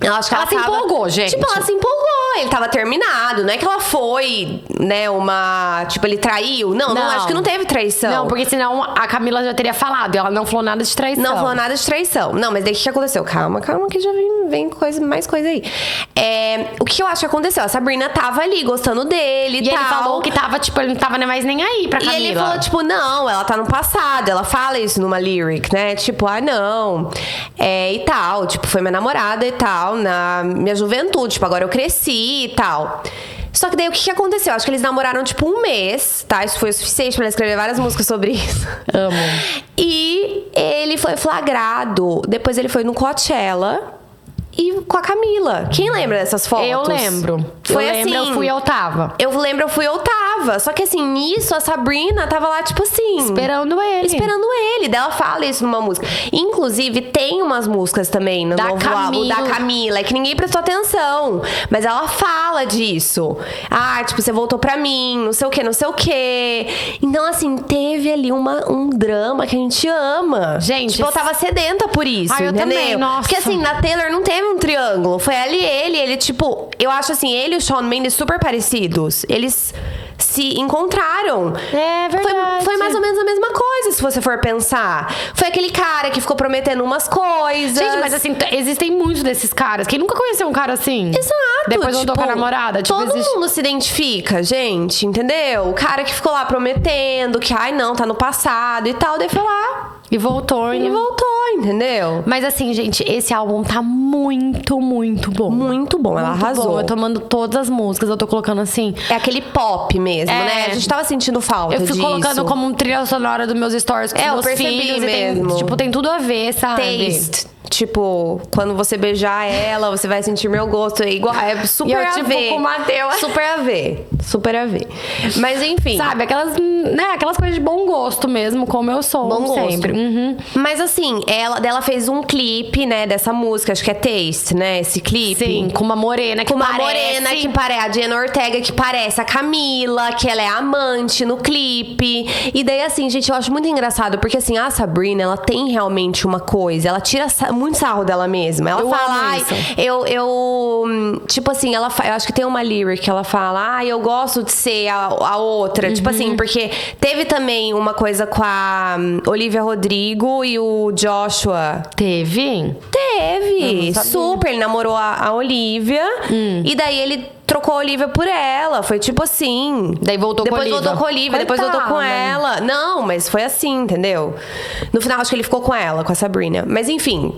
Speaker 2: Eu acho que
Speaker 1: Ela se empolgou, gente.
Speaker 2: Tipo, ela se empolgou. Ele tava terminado. Não é que ela foi, né, uma... Tipo, ele traiu. Não, acho que não teve traição.
Speaker 1: Não, porque senão a Camila já teria falado. E ela não falou nada de traição.
Speaker 2: Não falou nada de traição. Não, mas daí o que aconteceu? Calma, que já vem mais coisa aí. O que eu acho que aconteceu? A Sabrina tava ali, gostando dele
Speaker 1: E
Speaker 2: tal.
Speaker 1: ele falou que tava, tipo, ele não tava mais nem aí pra Camila.
Speaker 2: E ele falou, tipo, não, ela tá no passado. Ela fala isso numa lyric, né? Tipo, não. E tal. Tipo, foi minha namorada e tal, na minha juventude. Tipo, agora eu cresci e tal. Só que daí o que aconteceu? Acho que eles namoraram, tipo, um mês, tá? Isso foi o suficiente pra ela escrever várias músicas sobre isso.
Speaker 1: Amo.
Speaker 2: E ele foi flagrado. Depois ele foi no Coachella e com a Camila. Quem lembra dessas fotos?
Speaker 1: Eu lembro.
Speaker 2: Foi
Speaker 1: eu lembro,
Speaker 2: assim.
Speaker 1: eu fui, eu tava.
Speaker 2: Eu lembro, eu fui, eu tava. Só que assim, nisso a Sabrina tava lá, tipo assim...
Speaker 1: Esperando ele.
Speaker 2: Esperando ele. Daí ela fala isso numa música. Inclusive, tem umas músicas também no
Speaker 1: Da
Speaker 2: novo álbum da Camila, que ninguém prestou atenção. Mas ela fala disso. Tipo, você voltou pra mim, não sei o quê, não sei o quê. Então, assim, teve ali um drama que a gente ama.
Speaker 1: Gente,
Speaker 2: tipo, eu tava sedenta por isso,
Speaker 1: eu
Speaker 2: entendeu?
Speaker 1: também, nossa.
Speaker 2: Porque assim, na Taylor não teve um triângulo. Foi ela e ele, tipo... Eu acho assim, ele e o Shawn Mendes super parecidos. Eles se encontraram.
Speaker 1: É verdade.
Speaker 2: Foi mais ou menos a mesma coisa, se você for pensar. Foi aquele cara que ficou prometendo umas coisas.
Speaker 1: Gente, mas assim, existem muitos desses caras. Quem nunca conheceu um cara assim?
Speaker 2: Exato.
Speaker 1: Depois voltou com a namorada. Tipo,
Speaker 2: todo mundo se identifica, gente, entendeu? O cara que ficou lá prometendo que, não, tá no passado e tal. Daí foi lá
Speaker 1: E voltou.
Speaker 2: e voltou, entendeu?
Speaker 1: Mas assim, gente, esse álbum tá muito, muito bom.
Speaker 2: Muito bom, ela
Speaker 1: Muito
Speaker 2: arrasou.
Speaker 1: bom. Eu tô amando todas as músicas, eu tô colocando assim.
Speaker 2: É aquele pop mesmo,
Speaker 1: É.
Speaker 2: né? A gente tava sentindo falta
Speaker 1: Eu
Speaker 2: disso.
Speaker 1: fico colocando como trilha sonora dos meus stories com os
Speaker 2: eu
Speaker 1: meus
Speaker 2: percebi
Speaker 1: filhos.
Speaker 2: mesmo.
Speaker 1: E tem tudo a ver, sabe?
Speaker 2: Taste. Tipo, quando você beijar ela, você vai sentir meu gosto. É igual, é super
Speaker 1: E eu,
Speaker 2: a
Speaker 1: tipo,
Speaker 2: ver.
Speaker 1: com o Mateus.
Speaker 2: Super a ver. Super a ver. Mas enfim.
Speaker 1: Sabe, aquelas coisas de bom gosto mesmo, como eu sou
Speaker 2: Bom gosto.
Speaker 1: sempre. Uhum.
Speaker 2: Mas assim, ela fez um clipe, né, dessa música, acho que é Taste, né? Esse clipe.
Speaker 1: Sim, com uma morena que
Speaker 2: Com uma
Speaker 1: parece...
Speaker 2: morena que parece, a Jenna Ortega, que parece a Camila, que ela é amante no clipe. E daí, assim, gente, eu acho muito engraçado, porque assim, a Sabrina, ela tem realmente uma coisa, ela tira muito sarro dela mesma. Ela
Speaker 1: Eu
Speaker 2: fala,
Speaker 1: amo isso.
Speaker 2: tipo assim, eu acho que tem uma lyric que ela fala, eu gosto de ser a outra. Tipo assim, porque teve também uma coisa com a Olivia Rodrigo e o Joshua.
Speaker 1: Teve?
Speaker 2: Teve,
Speaker 1: Eu não sabia.
Speaker 2: super. Ele namorou a Olivia. E daí ele trocou a Olivia por ela. Foi tipo assim.
Speaker 1: Daí voltou com a
Speaker 2: Depois
Speaker 1: Olivia.
Speaker 2: voltou com a Olivia, depois voltou com
Speaker 1: Coitada.
Speaker 2: ela. Não, mas foi assim, entendeu? No final, acho que ele ficou com ela, com a Sabrina. Mas enfim.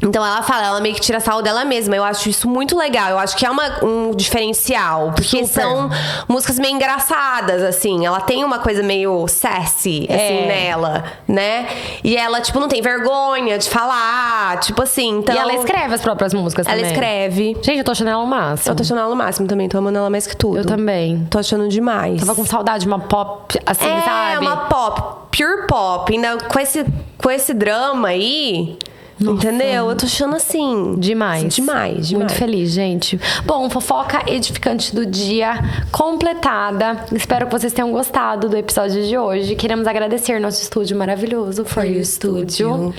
Speaker 2: Então ela meio que tira sarro dela mesma. Eu acho isso muito legal. Eu acho que é um diferencial. Porque
Speaker 1: Super.
Speaker 2: são músicas meio engraçadas, assim. Ela tem uma coisa meio sassy, assim, nela, né? E ela, tipo, não tem vergonha de falar. Tipo assim, então...
Speaker 1: E ela escreve as próprias músicas
Speaker 2: Ela
Speaker 1: também.
Speaker 2: escreve.
Speaker 1: Gente, eu tô achando ela o máximo.
Speaker 2: Eu tô achando ela o máximo também. Tô amando ela mais que tudo.
Speaker 1: Eu também.
Speaker 2: Tô achando demais.
Speaker 1: Tava com saudade de uma pop assim, sabe?
Speaker 2: É, uma pop. Pure pop. Ainda com esse drama aí...
Speaker 1: Nossa.
Speaker 2: Entendeu? Eu tô achando assim...
Speaker 1: Demais.
Speaker 2: Demais.
Speaker 1: Muito feliz, gente. Bom, fofoca edificante do dia completada. Espero que vocês tenham gostado do episódio de hoje. Queremos agradecer nosso estúdio maravilhoso, For You Studio.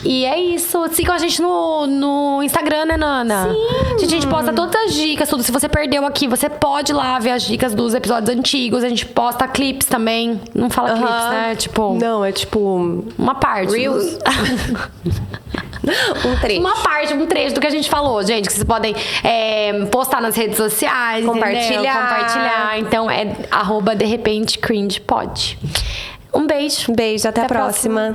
Speaker 1: E é isso. Sigam a gente no Instagram, né, Nana?
Speaker 2: Sim.
Speaker 1: A gente posta todas as dicas, tudo. Se você perdeu aqui, você pode ir lá ver as dicas dos episódios antigos. A gente posta clipes também. Não fala clipes, né? Tipo...
Speaker 2: Não, é tipo...
Speaker 1: Uma parte.
Speaker 2: Reels. Um trecho.
Speaker 1: Uma parte, um trecho do que a gente falou, gente. Que vocês podem postar nas redes sociais. Compartilhar. Então, é @derepentecringepod. Um beijo.
Speaker 2: Beijo, até a próxima.